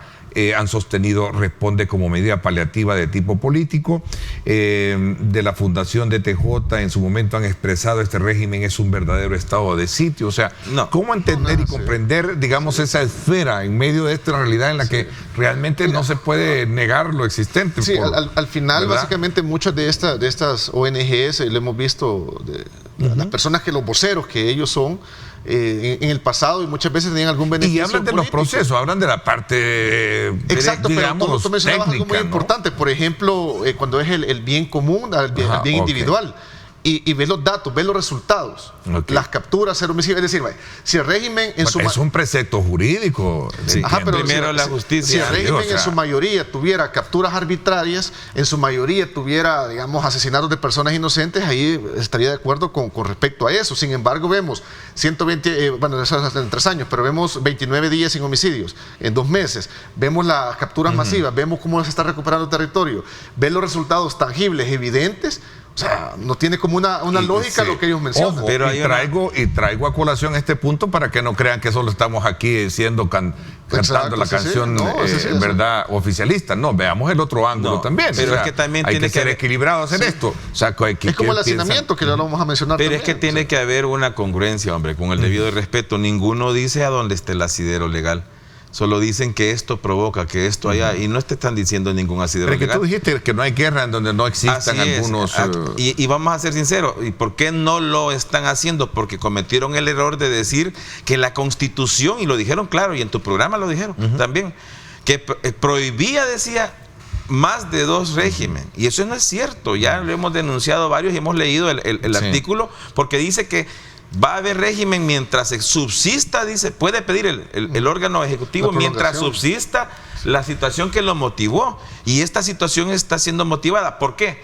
han sostenido responde como medida paliativa de tipo político. De la Fundación de TJ en su momento han expresado este régimen es un verdadero estado de sitio. O sea, ¿cómo entender y comprender, digamos, esa esfera en medio de esta realidad en la que realmente no se puede negar lo existente? Sí, al final, ¿verdad? Básicamente muchas de estas ONGs, lo hemos visto, las personas los voceros que ellos son, en el pasado y muchas veces tenían algún beneficio. Y hablan de los procesos, hablan de la parte exacto, digamos, pero tú mencionabas algo muy importante, por ejemplo, cuando es el bien común, el bien individual. Y ves los datos, ves los resultados, las capturas, ser homicidio. Es decir, si el régimen es un precepto jurídico. Sí. Pero primero la justicia. Si el régimen en su mayoría tuviera capturas arbitrarias, en su mayoría tuviera, digamos, asesinatos de personas inocentes, ahí estaría de acuerdo con respecto a eso. Sin embargo, vemos 120, bueno, eso es en 3 años, pero vemos 29 días sin homicidios, en 2 meses. Vemos las capturas masivas, vemos cómo se está recuperando el territorio, ves los resultados tangibles, evidentes. O sea, no tiene como una lógica lo que ellos mencionan. Ojo, pero traigo a colación este punto para que no crean que solo estamos aquí diciendo cantando la canción, verdad, oficialista. No, veamos el otro ángulo también. Pero es que también hay tiene que ser equilibrados en esto. O sea, es como el hacinamiento, que lo vamos a mencionar pero también. Es que tiene que haber una congruencia, hombre, con el debido respeto. Ninguno dice a dónde está el asidero legal. Solo dicen que esto provoca, que esto allá, y no te están diciendo ningún asidero legal. Pero que tú dijiste que no hay guerra en donde no existan algunos... Y vamos a ser sinceros, ¿y por qué no lo están haciendo? Porque cometieron el error de decir que la Constitución, y lo dijeron claro, y en tu programa lo dijeron también, que prohibía, decía, más de 2 regímenes. Y eso no es cierto, ya lo hemos denunciado varios y hemos leído el artículo, porque dice que va a haber régimen mientras subsista, dice, puede pedir el órgano ejecutivo mientras subsista la situación que lo motivó. Y esta situación está siendo motivada. ¿Por qué?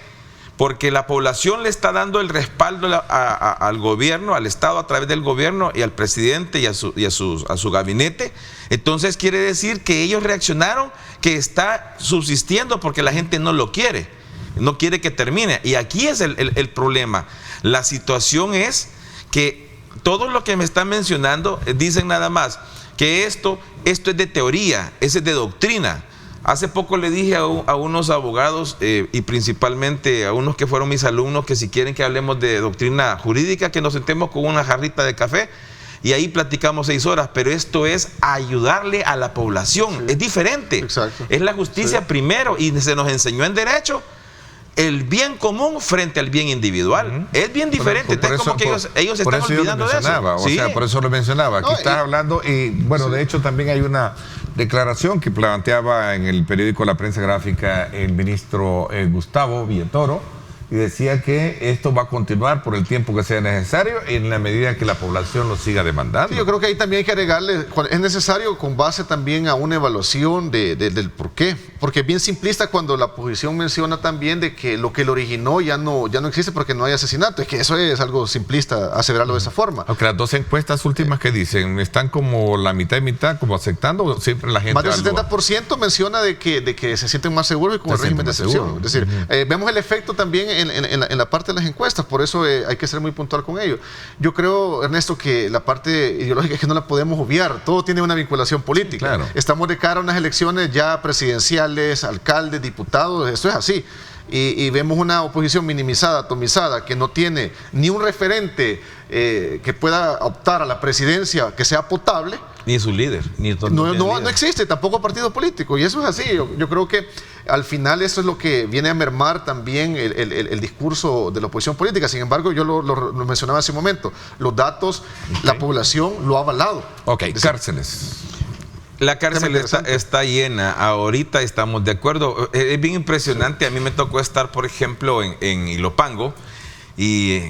Porque la población le está dando el respaldo al gobierno, al Estado a través del gobierno y al presidente y a su gabinete. Entonces quiere decir que ellos reaccionaron, que está subsistiendo porque la gente no lo quiere, no quiere que termine. Y aquí es el problema. La situación es que todo lo que me están mencionando dicen nada más que esto es de teoría, es de doctrina. Hace poco le dije a unos abogados y principalmente a unos que fueron mis alumnos que si quieren que hablemos de doctrina jurídica, que nos sentemos con una jarrita de café y ahí platicamos 6 horas, pero esto es ayudarle a la población, es diferente. Exacto. Es la justicia primero y se nos enseñó en derecho el bien común frente al bien individual. Es bien diferente. Es como que ellos están olvidando de eso. O sea, por eso lo mencionaba. Aquí estás hablando y, bueno, de hecho también hay una declaración que planteaba en el periódico La Prensa Gráfica el ministro Gustavo Villatoro, y decía que esto va a continuar por el tiempo que sea necesario en la medida que la población lo siga demandando. Sí, yo creo que ahí también hay que agregarle, es necesario con base también a una evaluación del por qué, porque es bien simplista cuando la oposición menciona también de que lo que lo originó ya no existe porque no hay asesinato, es que eso es algo simplista aseverarlo de esa forma. Aunque las 2 encuestas últimas que dicen, están como la mitad y mitad, como aceptando, siempre la gente... Más del 70% menciona de que se sienten más seguros y con el régimen de excepción. Es decir, vemos el efecto también en la parte de las encuestas, por eso hay que ser muy puntual con ello. Yo creo, Ernesto, que la parte ideológica es que no la podemos obviar, todo tiene una vinculación política. Claro. Estamos de cara a unas elecciones ya presidenciales, alcaldes, diputados, esto es así. Y vemos una oposición minimizada, atomizada, que no tiene ni un referente que pueda optar a la presidencia que sea potable. Ni su líder. No existe tampoco partido político, y eso es así. Yo creo que al final eso es lo que viene a mermar también el discurso de la oposición política. Sin embargo, yo lo mencionaba hace un momento, los datos, la población lo ha avalado. Cárceles. La cárcel está llena, ahorita estamos de acuerdo. Es bien impresionante, a mí me tocó estar, por ejemplo, en Ilopango y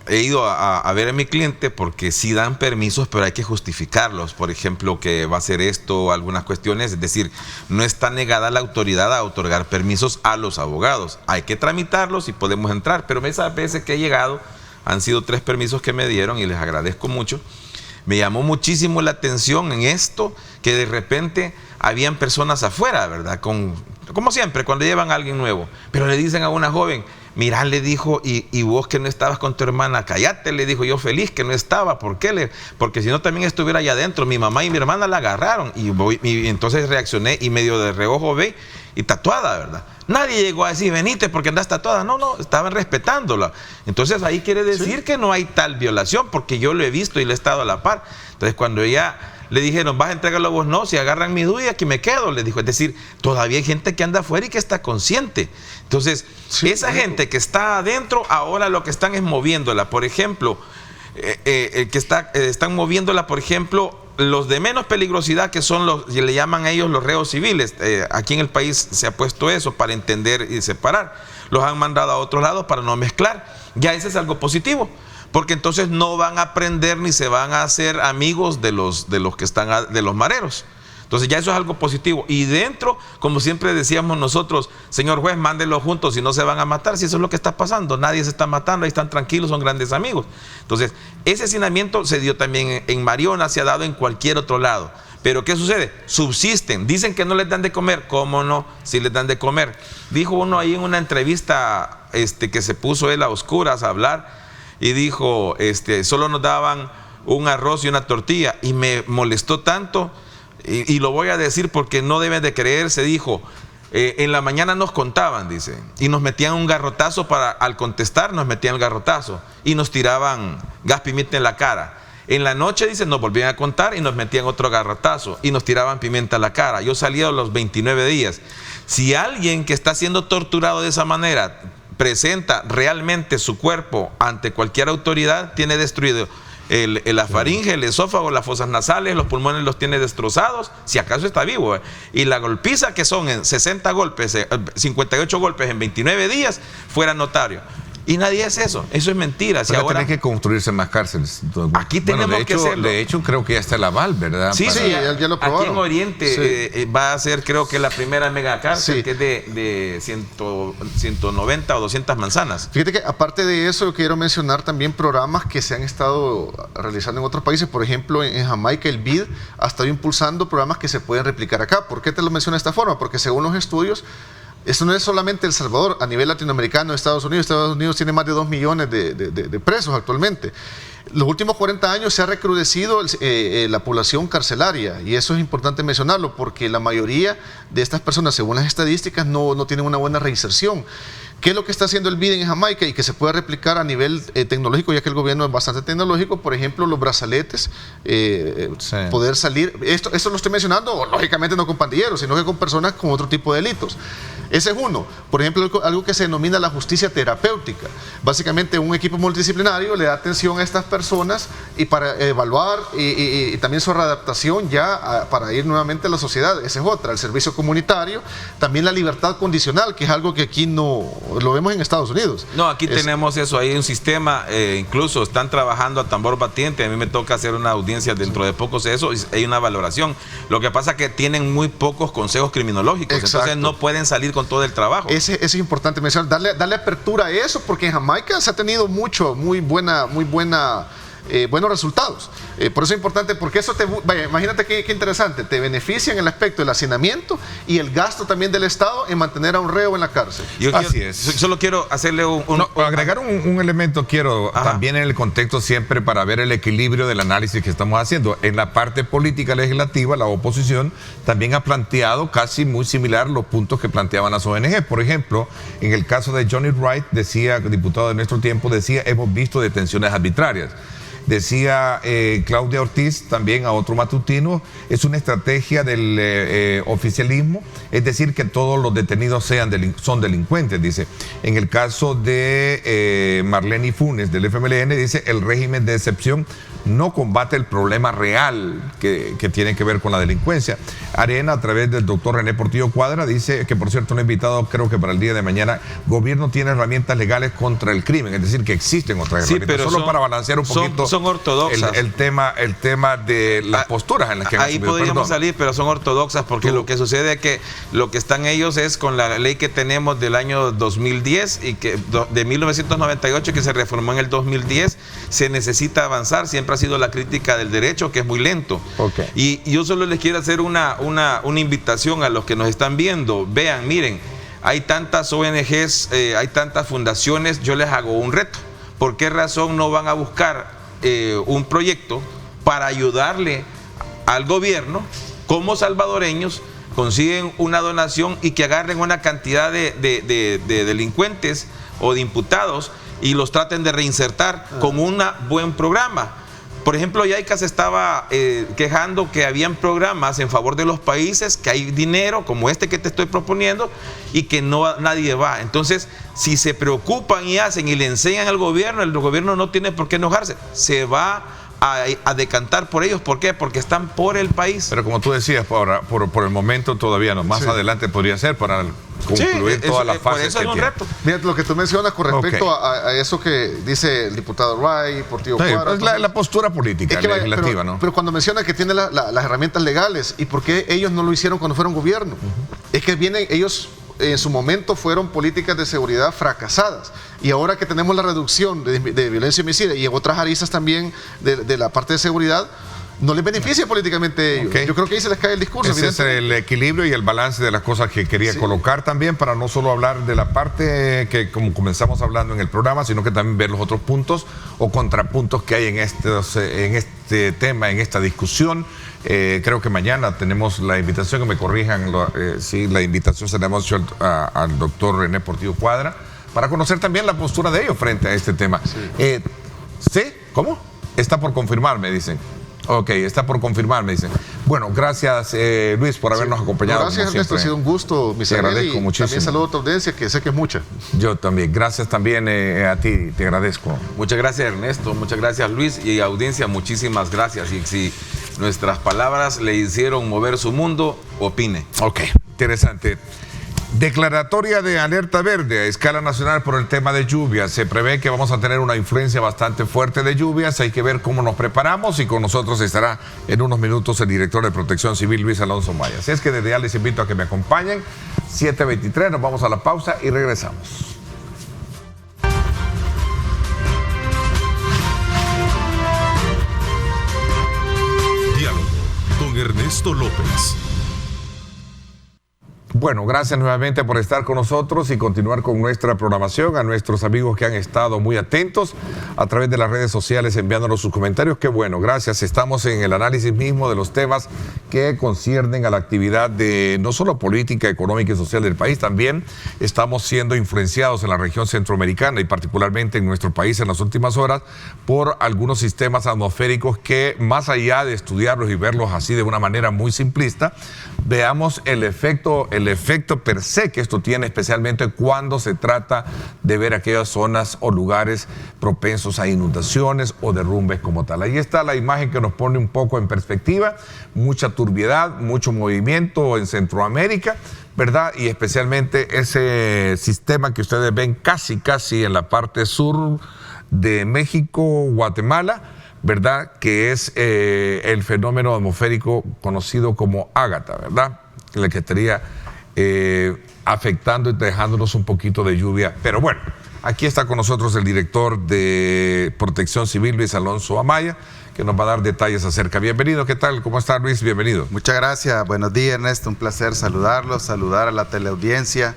he ido a ver a mi cliente porque sí dan permisos, pero hay que justificarlos. Por ejemplo, que va a hacer esto, algunas cuestiones, es decir, no está negada la autoridad a otorgar permisos a los abogados. Hay que tramitarlos y podemos entrar, pero esas veces que he llegado, han sido 3 permisos que me dieron y les agradezco mucho. Me llamó muchísimo la atención en esto, que de repente habían personas afuera, ¿verdad? Como siempre, cuando llevan a alguien nuevo. Pero le dicen a una joven, mira, le dijo, y vos que no estabas con tu hermana, cállate, le dijo, yo feliz que no estaba. ¿Por qué? Porque si no también estuviera allá adentro. Mi mamá y mi hermana la agarraron. Y entonces reaccioné y medio de reojo ve, y tatuada, ¿verdad? Nadie llegó a decir, venite porque andas tatuada. No, estaban respetándola. Entonces ahí quiere decir que no hay tal violación, porque yo lo he visto y le he estado a la par. Entonces cuando ella le dijeron, vas a entregarlo vos, no, si agarran mi duda, aquí me quedo, le dijo. Es decir, todavía hay gente que anda afuera y que está consciente. Entonces, esa gente que está adentro, ahora lo que están es moviéndola. Por ejemplo, están moviéndola, por ejemplo, los de menos peligrosidad, que son los, le llaman a ellos los reos civiles. Aquí en el país se ha puesto eso para entender y separar. Los han mandado a otros lados para no mezclar. Ya ese es algo positivo, porque entonces no van a aprender ni se van a hacer amigos de los que están de los mareros. Entonces ya eso es algo positivo. Y dentro, como siempre decíamos nosotros, señor juez, mándenlos juntos si no se van a matar. Si eso es lo que está pasando, nadie se está matando, ahí están tranquilos, son grandes amigos. Entonces, ese hacinamiento se dio también en Mariona, se ha dado en cualquier otro lado. Pero ¿qué sucede? Subsisten. Dicen que no les dan de comer. ¿Cómo no? Sí les dan de comer. Dijo uno ahí en una entrevista que se puso él a oscuras a hablar y dijo, solo nos daban un arroz y una tortilla. Y me molestó tanto, y lo voy a decir porque no deben de creerse, dijo, en la mañana nos contaban, dice, y nos metían un garrotazo al contestar, nos metían el garrotazo y nos tiraban gas pimienta en la cara. En la noche, dicen, nos volvían a contar y nos metían otro garrotazo y nos tiraban pimienta a la cara. Yo salí a los 29 días. Si alguien que está siendo torturado de esa manera presenta realmente su cuerpo ante cualquier autoridad, tiene destruido la faringe, el esófago, las fosas nasales, los pulmones los tiene destrozados, si acaso está vivo. Y la golpiza que son en 60 golpes, 58 golpes en 29 días, fuera notario. Y nadie hace eso. Eso es mentira. Si ahora tiene que construirse más cárceles. Aquí tenemos que hacerlo. De hecho, creo que ya está el aval, ¿verdad? Sí, ya lo probaron. Aquí en Oriente va a ser, creo que la primera mega cárcel, que es de 190 o 200 manzanas. Fíjate que aparte de eso, yo quiero mencionar también programas que se han estado realizando en otros países. Por ejemplo, en Jamaica, el BID ha estado impulsando programas que se pueden replicar acá. ¿Por qué te lo menciono de esta forma? Porque según los estudios, esto no es solamente El Salvador, a nivel latinoamericano, Estados Unidos tiene más de 2 millones de presos actualmente. Los últimos 40 años se ha recrudecido la población carcelaria, y eso es importante mencionarlo porque la mayoría de estas personas, según las estadísticas, no tienen una buena reinserción. ¿Qué es lo que está haciendo el BID en Jamaica y que se puede replicar a nivel tecnológico, ya que el gobierno es bastante tecnológico? Por ejemplo, los brazaletes, poder salir. Esto lo estoy mencionando, lógicamente no con pandilleros, sino que con personas con otro tipo de delitos. Ese es uno. Por ejemplo, algo que se denomina la justicia terapéutica. Básicamente, un equipo multidisciplinario le da atención a estas personas y para evaluar y también su readaptación para ir nuevamente a la sociedad. Esa es otra. El servicio comunitario, también la libertad condicional, que es algo que aquí no lo vemos en Estados Unidos. No, aquí tenemos eso, hay un sistema, incluso están trabajando a tambor batiente. A mí me toca hacer una audiencia dentro de pocos de eso, y hay una valoración. Lo que pasa es que tienen muy pocos consejos criminológicos. Exacto. Entonces no pueden salir con todo el trabajo. Eso es importante mencionar, darle apertura a eso, porque en Jamaica se ha tenido muy buenos resultados. Por eso es importante, porque eso imagínate qué interesante, te beneficia en el aspecto del hacinamiento y el gasto también del Estado en mantener a un reo en la cárcel. Así es. Solo quiero hacerle agregar un elemento, también en el contexto siempre para ver el equilibrio del análisis que estamos haciendo. En la parte política legislativa, la oposición también ha planteado casi muy similar los puntos que planteaban las ONG. Por ejemplo, en el caso de Johnny Wright, diputado de nuestro tiempo, hemos visto detenciones arbitrarias. Decía Claudia Ortiz, también a otro matutino, es una estrategia del oficialismo, es decir, que todos los detenidos son delincuentes, dice. En el caso de Marlene Funes, del FMLN, dice, el régimen de excepción no combate el problema real que tiene que ver con la delincuencia. Arena, a través del doctor René Portillo Cuadra, dice que, por cierto, un invitado, creo que para el día de mañana, gobierno tiene herramientas legales contra el crimen, es decir, que existen otras herramientas. Pero solo para balancear un poquito son ortodoxas. El tema de las posturas en las que han asumido. Ahí podríamos salir, pero son ortodoxas, porque lo que sucede es que lo que están ellos es con la ley que tenemos del año 2010 y que de 1998, que se reformó en el 2010, se necesita avanzar. Siempre ha sido la crítica del derecho, que es muy lento. Okay. Y yo solo les quiero hacer una invitación a los que nos están viendo. Vean, miren, hay tantas ONGs, hay tantas fundaciones. Yo les hago un reto. ¿Por qué razón no van a buscar un proyecto para ayudarle al gobierno, como salvadoreños, consiguen una donación y que agarren una cantidad de delincuentes o de imputados y los traten de reinsertar con un buen programa? Por ejemplo, Yaica se estaba quejando que habían programas en favor de los países, que hay dinero como este que te estoy proponiendo y que nadie va. Entonces, si se preocupan y hacen y le enseñan al gobierno, el gobierno no tiene por qué enojarse. Se va a decantar por ellos. ¿Por qué? Porque están por el país. Pero como tú decías, por el momento todavía no. Más adelante podría ser para concluir todas las fases. Por eso es un reto. Mira, lo que tú mencionas con respecto a eso que dice el diputado Wright, Portillo Cuadra. Es la postura política legislativa, ¿no? Pero cuando menciona que tiene las herramientas legales, ¿y por qué ellos no lo hicieron cuando fueron gobierno? Es que ellos en su momento fueron políticas de seguridad fracasadas, y ahora que tenemos la reducción de violencia homicida y en otras aristas también de la parte de seguridad, no les beneficia políticamente a ellos. Yo creo que ahí se les cae el discurso. Ese es el equilibrio y el balance de las cosas que quería colocar también, para no solo hablar de la parte que como comenzamos hablando en el programa, sino que también ver los otros puntos o contrapuntos que hay en este tema, en esta discusión. Creo que mañana tenemos la invitación, que me corrijan, la invitación se la hemos hecho al doctor René Portillo Cuadra, para conocer también la postura de ellos frente a este tema. ¿Sí? ¿Cómo? Está por confirmar, me dicen. Ok, está por confirmar, me dicen. Bueno, gracias Luis por habernos acompañado. Gracias Ernesto, ha sido un gusto, Te agradezco muchísimo. También saludo a tu audiencia, que sé que es mucha. Yo también, gracias también a ti, te agradezco. Muchas gracias Ernesto, muchas gracias Luis y audiencia, muchísimas gracias. Y si nuestras palabras le hicieron mover su mundo, opine. Ok, interesante. Declaratoria de alerta verde a escala nacional por el tema de lluvias. Se prevé que vamos a tener una influencia bastante fuerte de lluvias. Hay que ver cómo nos preparamos y con nosotros estará en unos minutos el director de Protección Civil, Luis Alonso Maya. Así es que desde ya les invito a que me acompañen. 7:23, nos vamos a la pausa y regresamos. Diálogo con Ernesto López. Bueno, gracias nuevamente por estar con nosotros y continuar con nuestra programación. A nuestros amigos que han estado muy atentos a través de las redes sociales enviándonos sus comentarios. Qué bueno, gracias. Estamos en el análisis mismo de los temas que conciernen a la actividad de no solo política, económica y social del país, también estamos siendo influenciados en la región centroamericana y particularmente en nuestro país en las últimas horas por algunos sistemas atmosféricos que, más allá de estudiarlos y verlos así de una manera muy simplista, veamos el efecto per se que esto tiene, especialmente cuando se trata de ver aquellas zonas o lugares propensos a inundaciones o derrumbes como tal. Ahí está la imagen que nos pone un poco en perspectiva, mucha turbiedad, mucho movimiento en Centroamérica, ¿verdad? Y especialmente ese sistema que ustedes ven casi en la parte sur de México, Guatemala, ¿verdad? Que es el fenómeno atmosférico conocido como Ágata, ¿verdad? La que estaría afectando y dejándonos un poquito de lluvia. Pero bueno, aquí está con nosotros el director de Protección Civil, Luis Alonso Amaya, que nos va a dar detalles acerca. Bienvenido, ¿qué tal? ¿Cómo está Luis? Bienvenido. Muchas gracias, buenos días Ernesto, un placer saludarlos, saludar a la teleaudiencia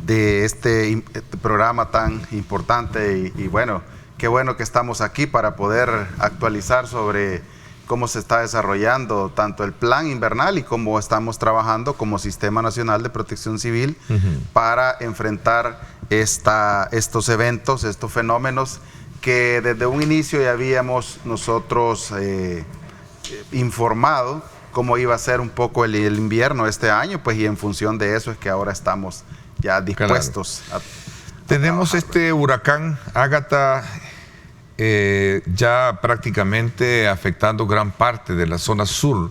de este programa tan importante y bueno, qué bueno que estamos aquí para poder actualizar sobre cómo se está desarrollando tanto el plan invernal y cómo estamos trabajando como Sistema Nacional de Protección Civil para enfrentar estos eventos, estos fenómenos que desde un inicio ya habíamos nosotros informado cómo iba a ser un poco el invierno este año, pues y en función de eso es que ahora estamos ya dispuestos a tenemos este huracán Ágata ya prácticamente afectando gran parte de la zona sur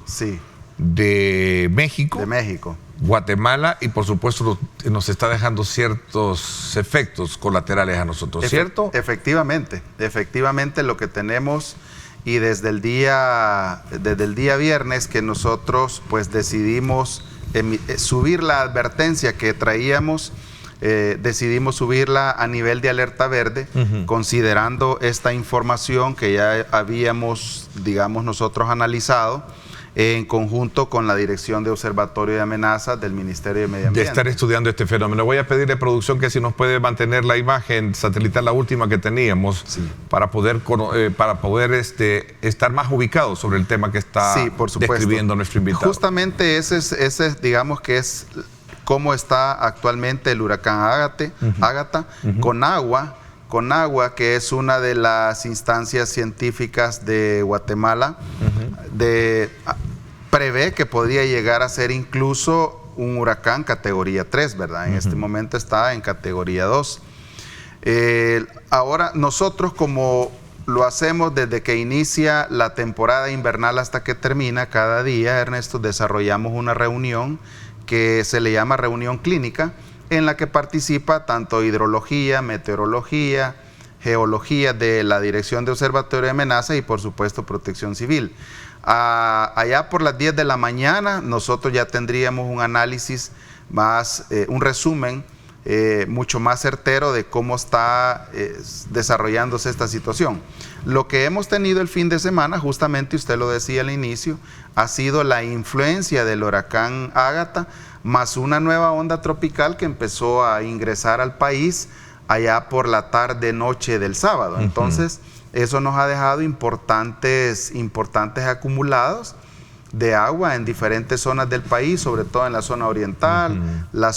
de México, Guatemala, y por supuesto nos está dejando ciertos efectos colaterales a nosotros, ¿cierto? Efectivamente lo que tenemos, y desde el día viernes que nosotros pues decidimos subir la advertencia que traíamos. Decidimos subirla a nivel de alerta verde, considerando esta información que ya habíamos, digamos, nosotros analizado en conjunto con la Dirección de Observatorio de Amenazas del Ministerio de Medio Ambiente. De estar estudiando este fenómeno. Voy a pedirle a producción que si nos puede mantener la imagen satelital, la última que teníamos, para poder estar más ubicados sobre el tema que está describiendo nuestro invitado. Justamente ese digamos que es cómo está actualmente el huracán Ágata, Conagua, que es una de las instancias científicas de Guatemala, prevé que podría llegar a ser incluso un huracán categoría 3, ¿verdad? En este momento está en categoría 2. Ahora nosotros, como lo hacemos desde que inicia la temporada invernal hasta que termina, cada día, Ernesto, desarrollamos una reunión que se le llama reunión clínica, en la que participa tanto hidrología, meteorología, geología de la Dirección de Observatorio de Amenazas y por supuesto Protección Civil. Allá por las 10 de la mañana nosotros ya tendríamos un análisis más, un resumen mucho más certero de cómo está desarrollándose esta situación. Lo que hemos tenido el fin de semana, justamente usted lo decía al inicio, ha sido la influencia del huracán Ágata, más una nueva onda tropical que empezó a ingresar al país allá por la tarde-noche del sábado. Entonces, eso nos ha dejado importantes acumulados de agua en diferentes zonas del país, sobre todo en la zona oriental, la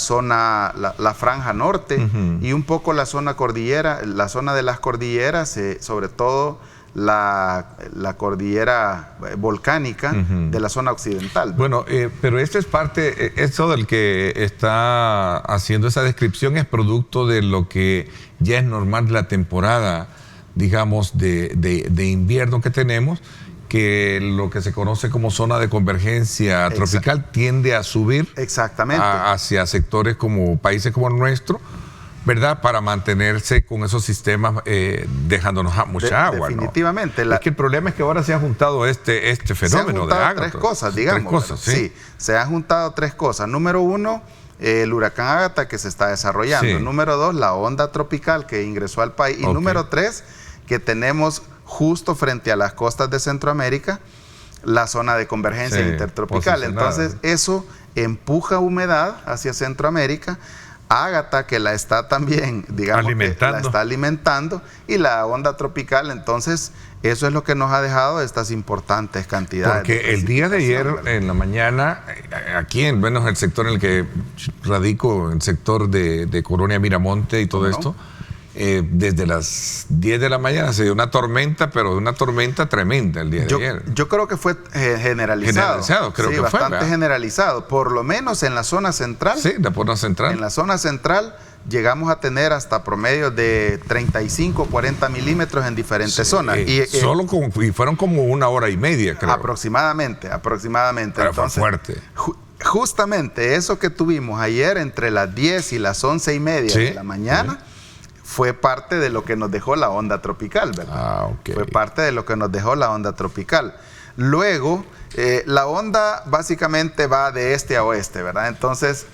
franja norte y un poco la zona cordillera, la zona de las cordilleras, sobre todo la cordillera volcánica de la zona occidental. Bueno, pero esto es parte, esto del que está haciendo esa descripción es producto de lo que ya es normal de la temporada, digamos, de invierno que tenemos, que lo que se conoce como zona de convergencia tropical tiende a subir hacia sectores como países como el nuestro, ¿verdad? Para mantenerse con esos sistemas dejándonos mucha agua. Definitivamente. ¿no? Es que el problema es que ahora se ha juntado este fenómeno de Ágata. Tres cosas, digamos. Tres cosas, sí, se han juntado tres cosas. Número uno, el huracán Ágata que se está desarrollando. Sí. Número dos, la onda tropical que ingresó al país. Y número tres, que tenemos justo frente a las costas de Centroamérica la zona de convergencia intertropical. Entonces eso empuja humedad hacia Centroamérica. Ágata, que la está también, digamos, la está alimentando, y la onda tropical. Entonces eso es lo que nos ha dejado estas importantes cantidades. Porque el día de ayer, en la mañana, aquí en menos el sector en el que radico, el sector de Colonia Miramonte y todo esto, desde las 10 de la mañana se dio una tormenta, pero una tormenta tremenda el día de ayer. Yo creo que fue generalizado. Creo que bastante fue, generalizado, por lo menos en la zona central. Sí, la zona central. En la zona central llegamos a tener hasta promedio de 35, 40 milímetros en diferentes zonas. Y fueron como 1 hora y media, creo. Aproximadamente. Pero entonces, fue fuerte. Justamente eso que tuvimos ayer entre las 10 y las 11:30 de la mañana, fue parte de lo que nos dejó la onda tropical, ¿verdad? Fue parte de lo que nos dejó la onda tropical. Luego, la onda básicamente va de este a oeste, ¿verdad? Entonces,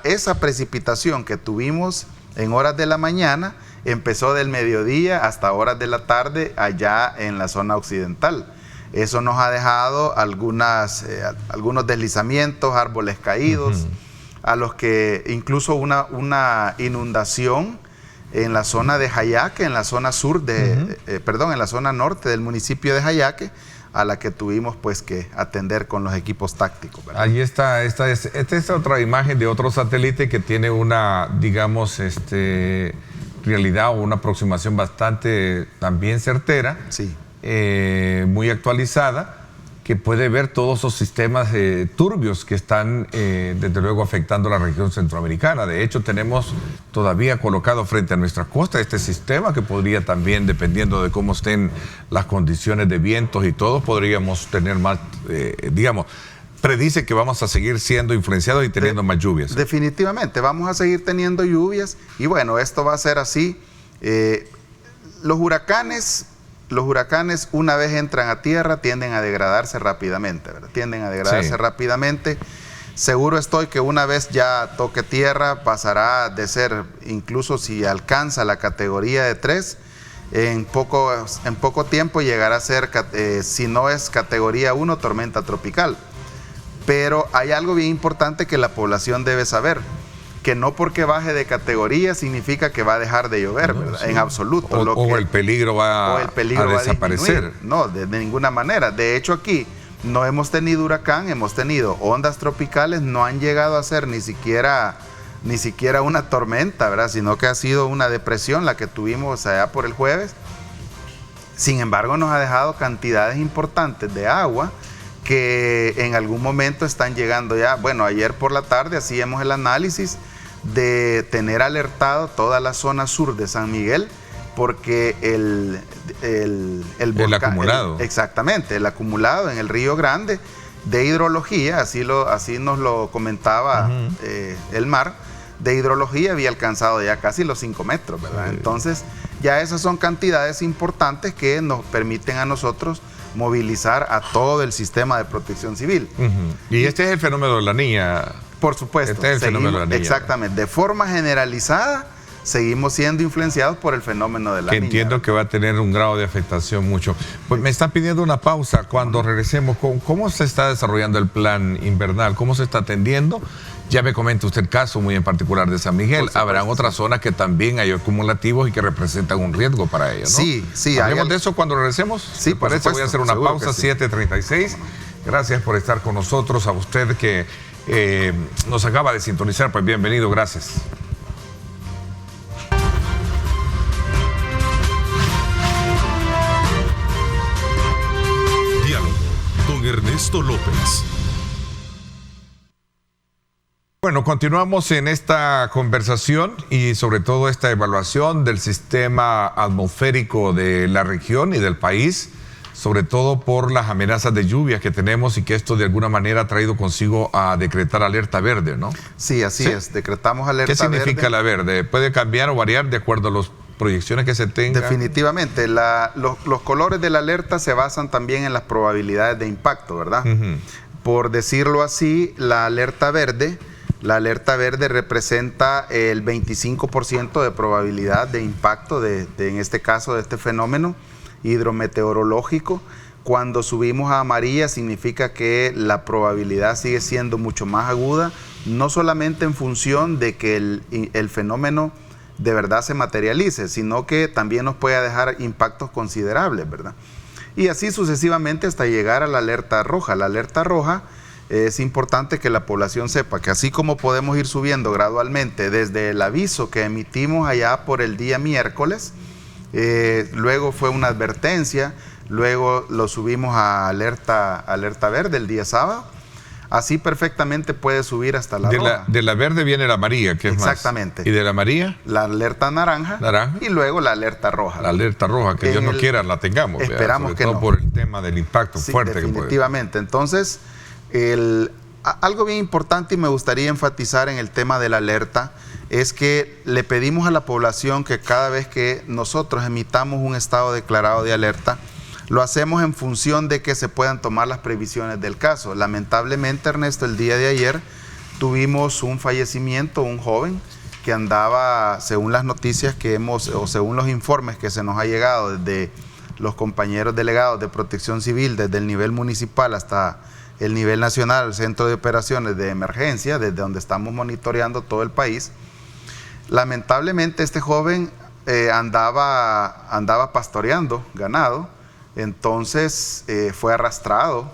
esa precipitación que tuvimos en horas de la mañana empezó del mediodía hasta horas de la tarde allá en la zona occidental. Eso nos ha dejado algunos deslizamientos, árboles caídos, a los que incluso una inundación en la zona de Jayaque, en la zona en la zona norte del municipio de Jayaque, a la que tuvimos pues que atender con los equipos tácticos, ¿verdad? Ahí está, esta es otra imagen de otro satélite que tiene una, digamos, realidad o una aproximación bastante también certera, muy actualizada, que puede ver todos esos sistemas turbios que están desde luego afectando la región centroamericana. De hecho, tenemos todavía colocado frente a nuestra costa este sistema que podría también, dependiendo de cómo estén las condiciones de vientos y todo, podríamos tener más, predice que vamos a seguir siendo influenciados y teniendo más lluvias. Definitivamente, vamos a seguir teniendo lluvias y bueno, esto va a ser así. Los huracanes, una vez entran a tierra, tienden a degradarse rápidamente, ¿verdad? Seguro estoy que una vez ya toque tierra, pasará de ser, incluso si alcanza la categoría de 3, en poco tiempo llegará a ser, si no es categoría 1, tormenta tropical. Pero hay algo bien importante que la población debe saber, que no porque baje de categoría significa que va a dejar de llover, ¿verdad? Sí. En absoluto. O el peligro va a desaparecer. No, de ninguna manera. De hecho, aquí no hemos tenido huracán, hemos tenido ondas tropicales, no han llegado a ser ni siquiera una tormenta, ¿verdad? Sino que ha sido una depresión la que tuvimos allá por el jueves. Sin embargo, nos ha dejado cantidades importantes de agua que en algún momento están llegando ya. Bueno, ayer por la tarde hacíamos el análisis de tener alertado toda la zona sur de San Miguel porque el volcán, acumulado. Exactamente, el acumulado en el Río Grande de hidrología, así nos lo comentaba el mar, de hidrología había alcanzado ya casi los 5 metros, ¿verdad? Entonces ya esas son cantidades importantes que nos permiten a nosotros movilizar a todo el sistema de protección civil. Y este es el fenómeno de la Niña. Por supuesto. Este es el fenómeno de la Niña. Exactamente. De forma generalizada, seguimos siendo influenciados por el fenómeno de la Niña. Entiendo que va a tener un grado de afectación mucho. Pues me están pidiendo una pausa. Cuando regresemos, ¿cómo se está desarrollando el plan invernal? ¿Cómo se está atendiendo? Ya me comenta usted el caso muy en particular de San Miguel. Habrán otras zonas que también hay acumulativos y que representan un riesgo para ellos, ¿no? Sí. ¿Hablemos de eso cuando regresemos? Sí, por supuesto. Voy a hacer una pausa, 7:36. Gracias por estar con nosotros. A usted que nos acaba de sintonizar, pues bienvenido, gracias. Ernesto López. Bueno, continuamos en esta conversación y sobre todo esta evaluación del sistema atmosférico de la región y del país, sobre todo por las amenazas de lluvias que tenemos y que esto de alguna manera ha traído consigo a decretar alerta verde, ¿no? Sí, así es, decretamos alerta verde. ¿Qué significa la verde? ¿Puede cambiar o variar de acuerdo a las proyecciones que se tengan? Definitivamente, los colores de la alerta se basan también en las probabilidades de impacto, ¿verdad? Por decirlo así, la alerta verde representa el 25% de probabilidad de impacto en este caso, de este fenómeno hidrometeorológico. Cuando subimos a amarilla significa que la probabilidad sigue siendo mucho más aguda, no solamente en función de que el fenómeno de verdad se materialice, sino que también nos puede dejar impactos considerables, ¿verdad? Y así sucesivamente hasta llegar a la alerta roja. La alerta roja, es importante que la población sepa que así como podemos ir subiendo gradualmente desde el aviso que emitimos allá por el día miércoles, luego fue una advertencia, luego lo subimos a alerta verde el día sábado, así perfectamente puede subir hasta la roja. De la verde viene la amarilla, que es exactamente. ¿Y de la amarilla? La alerta naranja. Y luego la alerta roja. La alerta roja, que Dios no quiera la tengamos. Esperamos que no. por el tema del impacto fuerte. Definitivamente. Entonces, algo bien importante y me gustaría enfatizar en el tema de la alerta es que le pedimos a la población que cada vez que nosotros emitamos un estado declarado de alerta, lo hacemos en función de que se puedan tomar las previsiones del caso. Lamentablemente, Ernesto, el día de ayer tuvimos un fallecimiento, un joven que andaba, según las noticias que o según los informes que se nos ha llegado desde los compañeros delegados de Protección Civil, desde el nivel municipal hasta el nivel nacional, el Centro de Operaciones de Emergencia, desde donde estamos monitoreando todo el país. Lamentablemente este joven andaba pastoreando ganado, entonces fue arrastrado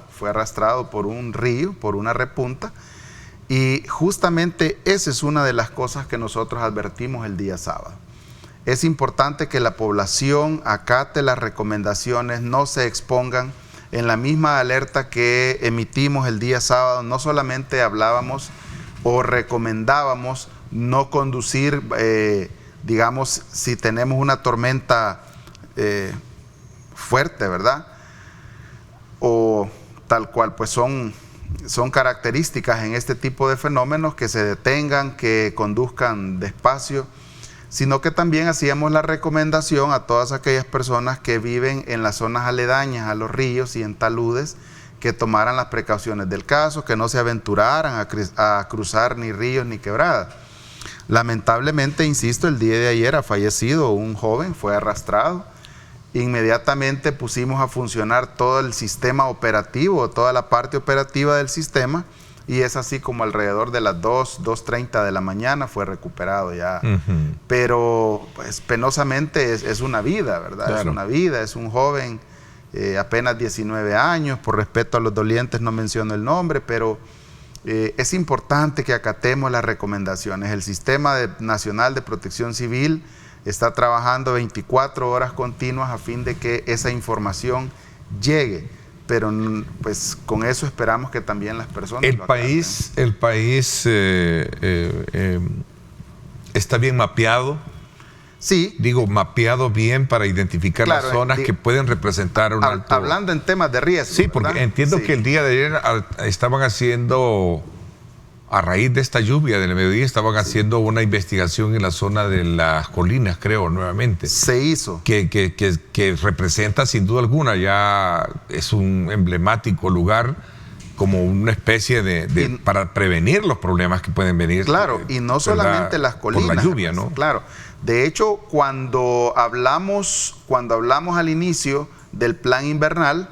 por un río, por una repunta, y justamente esa es una de las cosas que nosotros advertimos el día sábado. Es importante que la población acate las recomendaciones, no se expongan. En la misma alerta que emitimos el día sábado, no solamente hablábamos o recomendábamos no conducir, digamos, si tenemos una tormenta fuerte, ¿verdad? O tal cual, pues son características en este tipo de fenómenos, que se detengan, que conduzcan despacio, sino que también hacíamos la recomendación a todas aquellas personas que viven en las zonas aledañas a los ríos y en taludes, que tomaran las precauciones del caso, que no se aventuraran a cruzar ni ríos ni quebradas. Lamentablemente, insisto, el día de ayer ha fallecido un joven, fue arrastrado. Inmediatamente pusimos a funcionar todo el sistema operativo, toda la parte operativa del sistema, y es así como alrededor de las 2:30 de la mañana fue recuperado ya. Pero pues penosamente es una vida, ¿verdad? Claro. Es una vida, es un joven, apenas 19 años, por respeto a los dolientes no menciono el nombre, pero es importante que acatemos las recomendaciones. El Sistema Nacional de Protección Civil está trabajando 24 horas continuas a fin de que esa información llegue, pero pues con eso esperamos que también las personas el país está bien mapeado. Sí. Digo, mapeado bien para identificar las zonas que pueden representar un alto... Hablando en temas de riesgo. Sí, porque ¿verdad? Entiendo que el día de ayer estaban haciendo, a raíz de esta lluvia del mediodía, estaban haciendo una investigación en la zona de las colinas, creo, nuevamente. Se hizo. Que representa sin duda alguna, ya es un emblemático lugar, como una especie para prevenir los problemas que pueden venir. Claro, y no solamente las colinas. Por la lluvia, ¿no? Claro. De hecho, cuando hablamos al inicio del plan invernal,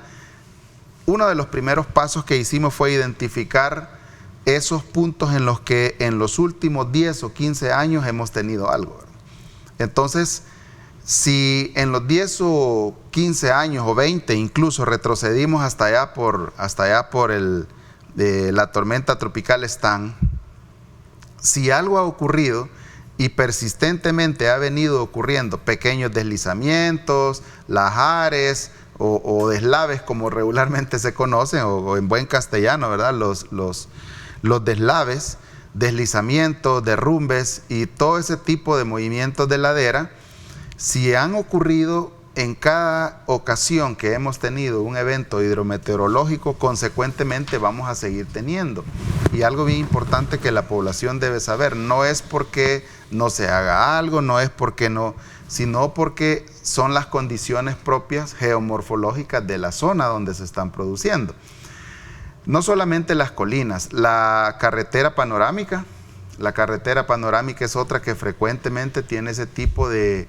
uno de los primeros pasos que hicimos fue identificar esos puntos en los que en los últimos 10 o 15 años hemos tenido algo. Entonces, si en los 10 o 15 años o 20 incluso retrocedimos hasta allá por la tormenta tropical Stan, si algo ha ocurrido y persistentemente ha venido ocurriendo pequeños deslizamientos, lahares o deslaves como regularmente se conocen, o en buen castellano, ¿verdad? Los deslaves, deslizamientos, derrumbes y todo ese tipo de movimientos de ladera, si han ocurrido en cada ocasión que hemos tenido un evento hidrometeorológico, consecuentemente vamos a seguir teniendo. Y algo bien importante que la población debe saber, no es porque no se haga algo, no es porque no, sino porque son las condiciones propias geomorfológicas de la zona donde se están produciendo. No solamente las colinas, la carretera panorámica es otra que frecuentemente tiene ese tipo de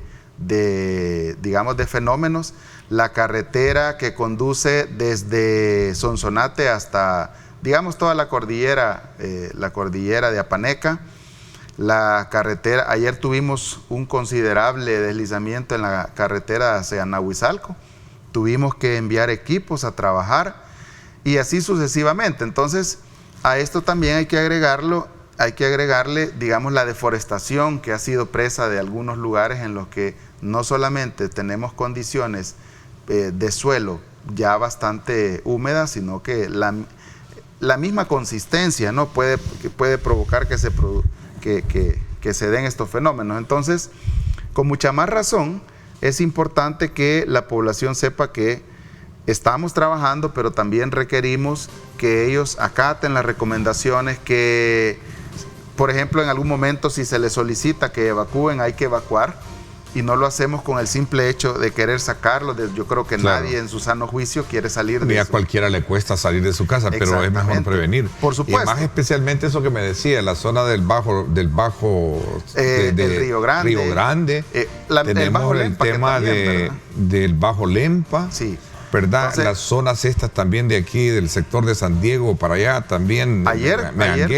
fenómenos. La carretera que conduce desde Sonsonate hasta, digamos, toda la cordillera de Apaneca. La carretera, ayer tuvimos un considerable deslizamiento en la carretera hacia Nahuizalco. Tuvimos que enviar equipos a trabajar y así sucesivamente. Entonces, a esto también hay que agregarle, digamos, la deforestación que ha sido presa de algunos lugares en los que no solamente tenemos condiciones de suelo ya bastante húmedas, sino que la misma consistencia, ¿no? puede provocar que se den estos fenómenos. Entonces, con mucha más razón, es importante que la población sepa que estamos trabajando, pero también requerimos que ellos acaten las recomendaciones, que, por ejemplo, en algún momento si se les solicita que evacúen, hay que evacuar, y no lo hacemos con el simple hecho de querer sacarlo. Yo creo que nadie en su sano juicio quiere salir de eso. Ni a cualquiera le cuesta salir de su casa, pero es mejor prevenir. Por supuesto. Y más especialmente eso que me decía, la zona del bajo Río Grande. Tenemos el tema del Bajo Lempa. Sí. ¿Verdad? Entonces, las zonas estas también de aquí, del sector de San Diego para allá también. Ayer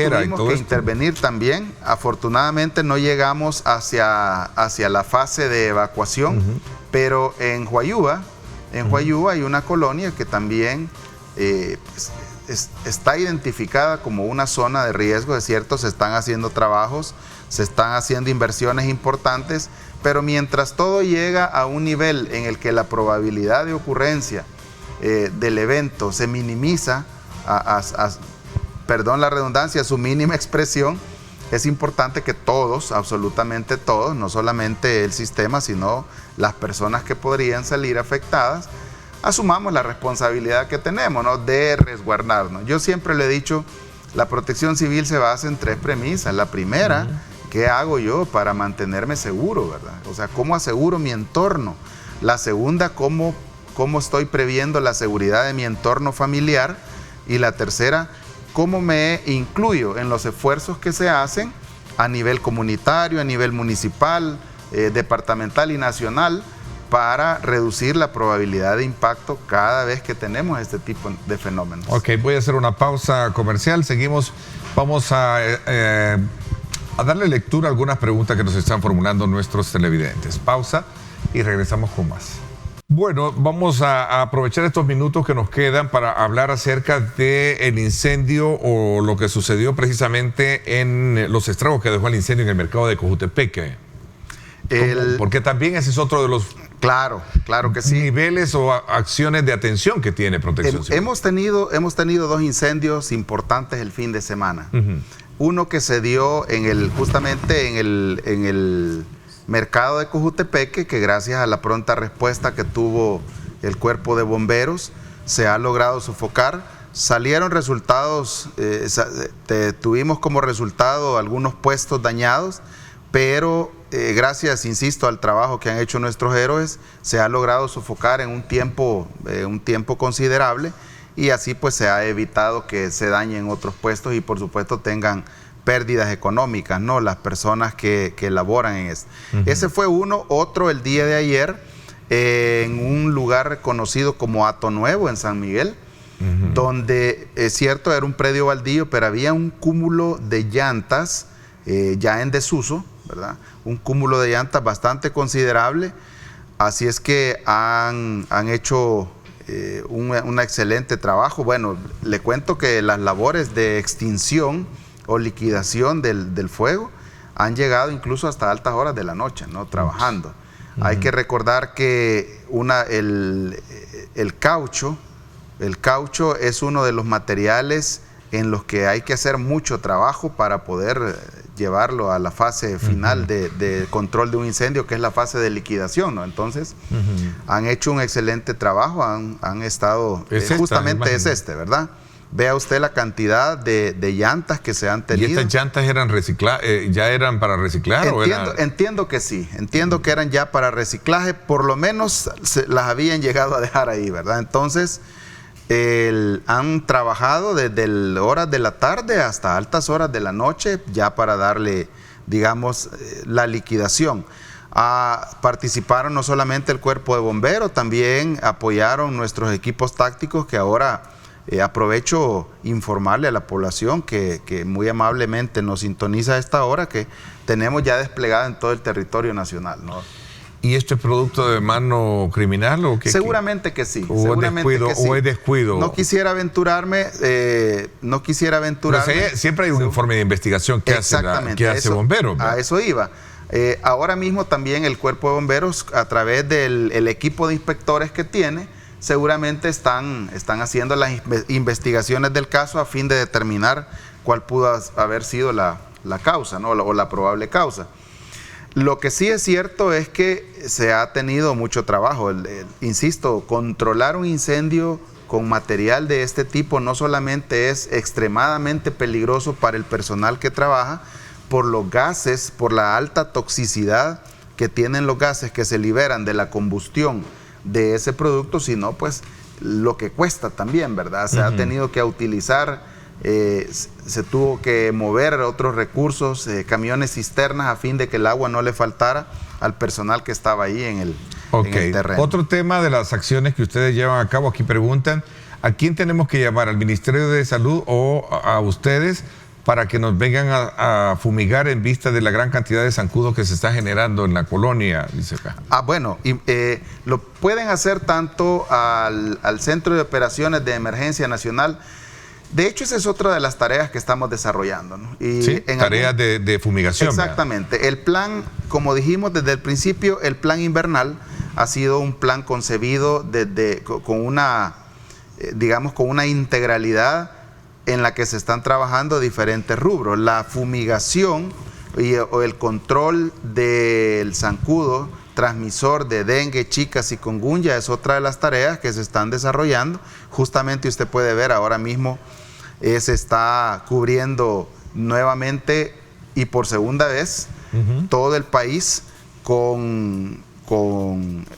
tuvimos que intervenir también. Afortunadamente no llegamos hacia la fase de evacuación, pero en Huayúa hay una colonia que también está identificada como una zona de riesgo. Es cierto, se están haciendo trabajos, se están haciendo inversiones importantes, pero mientras todo llega a un nivel en el que la probabilidad de ocurrencia del evento se minimiza perdón la redundancia, a su mínima expresión, es importante que todos, absolutamente todos, no solamente el sistema, sino las personas que podrían salir afectadas, asumamos la responsabilidad que tenemos, ¿no?, de resguardarnos. Yo siempre le he dicho, la protección civil se basa en 3 premisas. La primera, ¿qué hago yo para mantenerme seguro, verdad? O sea, ¿cómo aseguro mi entorno? La segunda, ¿cómo estoy previendo la seguridad de mi entorno familiar? Y la tercera, ¿cómo me incluyo en los esfuerzos que se hacen a nivel comunitario, a nivel municipal, departamental y nacional, para reducir la probabilidad de impacto cada vez que tenemos este tipo de fenómenos? Ok, voy a hacer una pausa comercial. Seguimos. Vamos a darle lectura a algunas preguntas que nos están formulando nuestros televidentes. Pausa y regresamos con más. Bueno, vamos a aprovechar estos minutos que nos quedan para hablar acerca del incendio o lo que sucedió precisamente en los estragos que dejó el incendio en el mercado de Cojutepeque. Porque también ese es otro de los claro que sí, niveles o acciones de atención que tiene Protección Civil. Hemos tenido 2 incendios importantes el fin de semana. Uno que se dio justamente en el mercado de Cojutepeque, que gracias a la pronta respuesta que tuvo el cuerpo de bomberos se ha logrado sofocar. Salieron resultados, tuvimos como resultado algunos puestos dañados, pero gracias, insisto, al trabajo que han hecho nuestros héroes, se ha logrado sofocar en un tiempo considerable, y así pues se ha evitado que se dañen otros puestos y por supuesto tengan pérdidas económicas, ¿no?, las personas que laboran en esto. Ese fue uno. Otro el día de ayer, en un lugar conocido como Hato Nuevo, en San Miguel, donde, es cierto, era un predio baldío, pero había un cúmulo de llantas ya en desuso, ¿verdad? Un cúmulo de llantas bastante considerable. Así es que han hecho un excelente trabajo. Bueno, le cuento que las labores de extinción o liquidación del fuego han llegado incluso hasta altas horas de la noche, ¿no?, trabajando. Hay que recordar que el caucho es uno de los materiales en los que hay que hacer mucho trabajo para poder llevarlo a la fase final de control de un incendio, que es la fase de liquidación, ¿no? Entonces, han hecho un excelente trabajo, han estado, justamente es ¿verdad? Vea usted la cantidad de llantas que se han tenido. ¿Y estas llantas eran ya eran para reciclar? Entiendo que sí, entiendo que eran ya para reciclaje, por lo menos las habían llegado a dejar ahí, ¿verdad? Entonces, han trabajado desde horas de la tarde hasta altas horas de la noche ya para darle, digamos, la liquidación. Participaron no solamente el cuerpo de bomberos, también apoyaron nuestros equipos tácticos, que ahora aprovecho informarle a la población que muy amablemente nos sintoniza a esta hora, que tenemos ya desplegada en todo el territorio nacional, ¿no? ¿Y esto es producto de mano criminal o qué? Seguramente que sí. ¿O es descuido? No quisiera aventurarme. Pero siempre hay un informe de investigación que hace bomberos, ¿verdad? A eso iba. Ahora mismo también el cuerpo de bomberos, a través del equipo de inspectores que tiene, seguramente están haciendo las investigaciones del caso a fin de determinar cuál pudo haber sido la causa, ¿no? O la probable causa. Lo que sí es cierto es que se ha tenido mucho trabajo. Insisto, controlar un incendio con material de este tipo no solamente es extremadamente peligroso para el personal que trabaja, por los gases, por la alta toxicidad que tienen los gases que se liberan de la combustión de ese producto, sino pues lo que cuesta también, ¿verdad? Se ha tenido que utilizar, se tuvo que mover otros recursos, camiones cisternas, a fin de que el agua no le faltara al personal que estaba ahí en el terreno. Otro tema de las acciones que ustedes llevan a cabo, aquí preguntan, ¿a quién tenemos que llamar? ¿Al Ministerio de Salud o a ustedes para que nos vengan a fumigar en vista de la gran cantidad de zancudos que se está generando en la colonia? Dice acá. Bueno, lo pueden hacer tanto al Centro de Operaciones de Emergencia Nacional. De hecho, esa es otra de las tareas que estamos desarrollando, ¿no? Tareas de fumigación. Exactamente. ¿Verdad? El plan, como dijimos desde el principio, el plan invernal ha sido un plan concebido con una integralidad en la que se están trabajando diferentes rubros. La fumigación o el control del zancudo transmisor de dengue, chicas y chikungunya es otra de las tareas que se están desarrollando. Justamente usted puede ver ahora mismo se está cubriendo nuevamente y por segunda vez todo el país con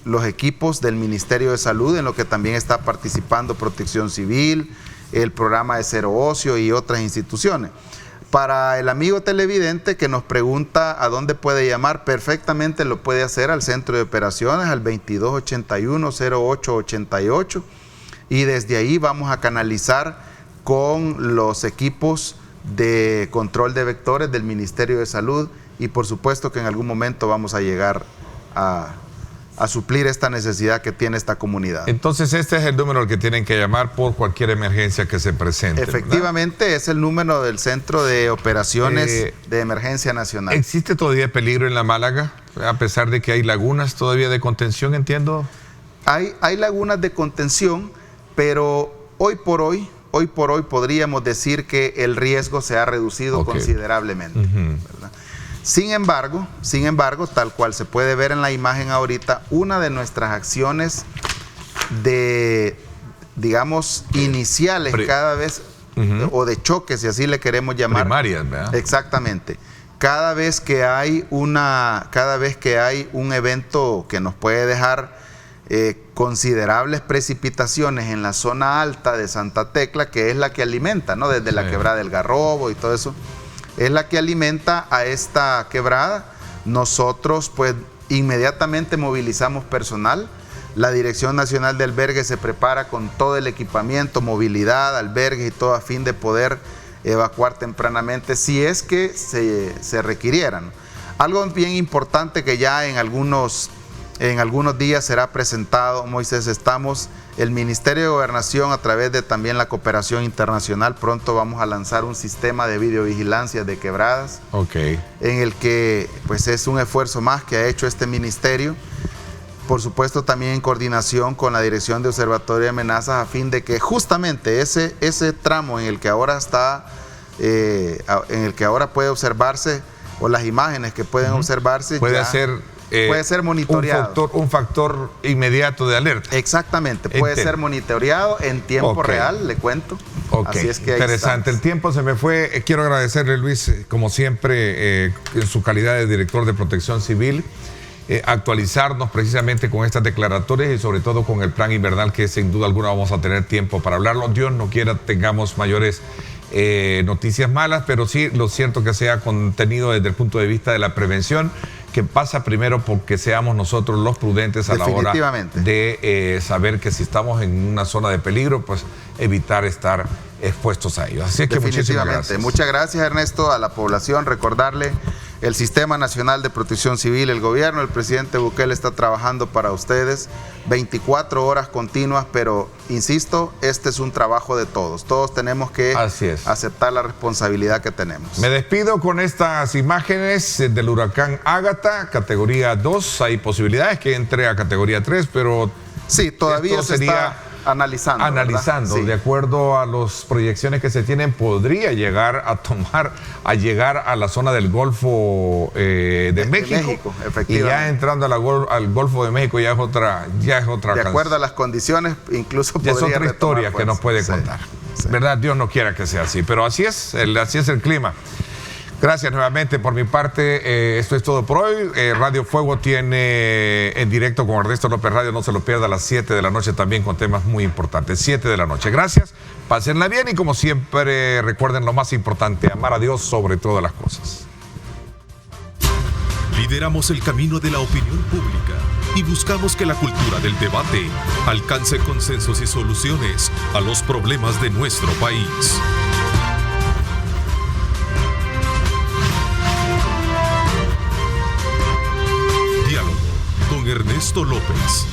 los equipos del Ministerio de Salud, en lo que también está participando Protección Civil, el programa de Cero Ocio y otras instituciones. Para el amigo televidente que nos pregunta a dónde puede llamar, perfectamente lo puede hacer al Centro de Operaciones, al 2281-0888, y desde ahí vamos a canalizar con los equipos de control de vectores del Ministerio de Salud, y por supuesto que en algún momento vamos a llegar a suplir esta necesidad que tiene esta comunidad. Entonces este es el número al que tienen que llamar por cualquier emergencia que se presente. Efectivamente, ¿verdad? Es el número del Centro de Operaciones de Emergencia Nacional. ¿Existe todavía peligro en la Málaga? A pesar de que hay lagunas todavía de contención, entiendo. Hay lagunas de contención, pero hoy por hoy podríamos decir que el riesgo se ha reducido considerablemente, ¿verdad? Sin embargo, tal cual se puede ver en la imagen ahorita, una de nuestras acciones iniciales cada vez, o de choque, si así le queremos llamar. Primarias, ¿verdad? Exactamente. Cada vez que hay un evento que nos puede dejar considerables precipitaciones en la zona alta de Santa Tecla, que es la que alimenta, ¿no? Desde la quebrada del Garrobo y todo eso, es la que alimenta a esta quebrada. Nosotros pues inmediatamente movilizamos personal. La Dirección Nacional de Albergue se prepara con todo el equipamiento, movilidad, albergue y todo, a fin de poder evacuar tempranamente si es que se requirieran. Algo bien importante que ya en algunos En algunos días será presentado, Moisés, el Ministerio de Gobernación a través de también la cooperación internacional, pronto vamos a lanzar un sistema de videovigilancia de quebradas, en el que pues es un esfuerzo más que ha hecho este ministerio, por supuesto también en coordinación con la Dirección de Observatorio de Amenazas, a fin de que justamente ese tramo en el que ahora está, en el que ahora puede observarse, o las imágenes que pueden observarse, puede ser monitoreado. Un factor inmediato de alerta. Exactamente, puede ser monitoreado en tiempo real, le cuento. Así es que interesante. El tiempo se me fue. Quiero agradecerle, Luis, como siempre, en su calidad de director de Protección Civil, actualizarnos precisamente con estas declaratorias y sobre todo con el plan invernal, que sin duda alguna vamos a tener tiempo para hablarlo. Dios no quiera tengamos mayores noticias malas, pero sí lo cierto que sea contenido desde el punto de vista de la prevención, que pasa primero porque seamos nosotros los prudentes a la hora de saber que si estamos en una zona de peligro, pues evitar estar expuestos a ellos. Así es que muchísimas gracias. Muchas gracias, Ernesto, a la población. Recordarle, el Sistema Nacional de Protección Civil, el gobierno, el presidente Bukele está trabajando para ustedes 24 horas continuas, pero insisto, este es un trabajo de todos. Todos tenemos que aceptar la responsabilidad que tenemos. Me despido con estas imágenes del huracán Ágata, categoría 2. Hay posibilidades que entre a categoría 3, pero sí, todavía se está analizando, de acuerdo a las proyecciones que se tienen, podría llegar a llegar a la zona del Golfo de México, y ya entrando al Golfo de México ya es otra de acuerdo a las condiciones, incluso ya es otra historia que nos puede contar. ¿Verdad? Dios no quiera que sea así, pero así es el clima. Gracias nuevamente por mi parte. Esto es todo por hoy. Radio Fuego tiene en directo con Ernesto López Radio. No se lo pierda a las 7 de la noche también con temas muy importantes. 7 de la noche. Gracias. Pásenla bien y como siempre recuerden lo más importante, amar a Dios sobre todas las cosas. Lideramos el camino de la opinión pública y buscamos que la cultura del debate alcance consensos y soluciones a los problemas de nuestro país. Ernesto López.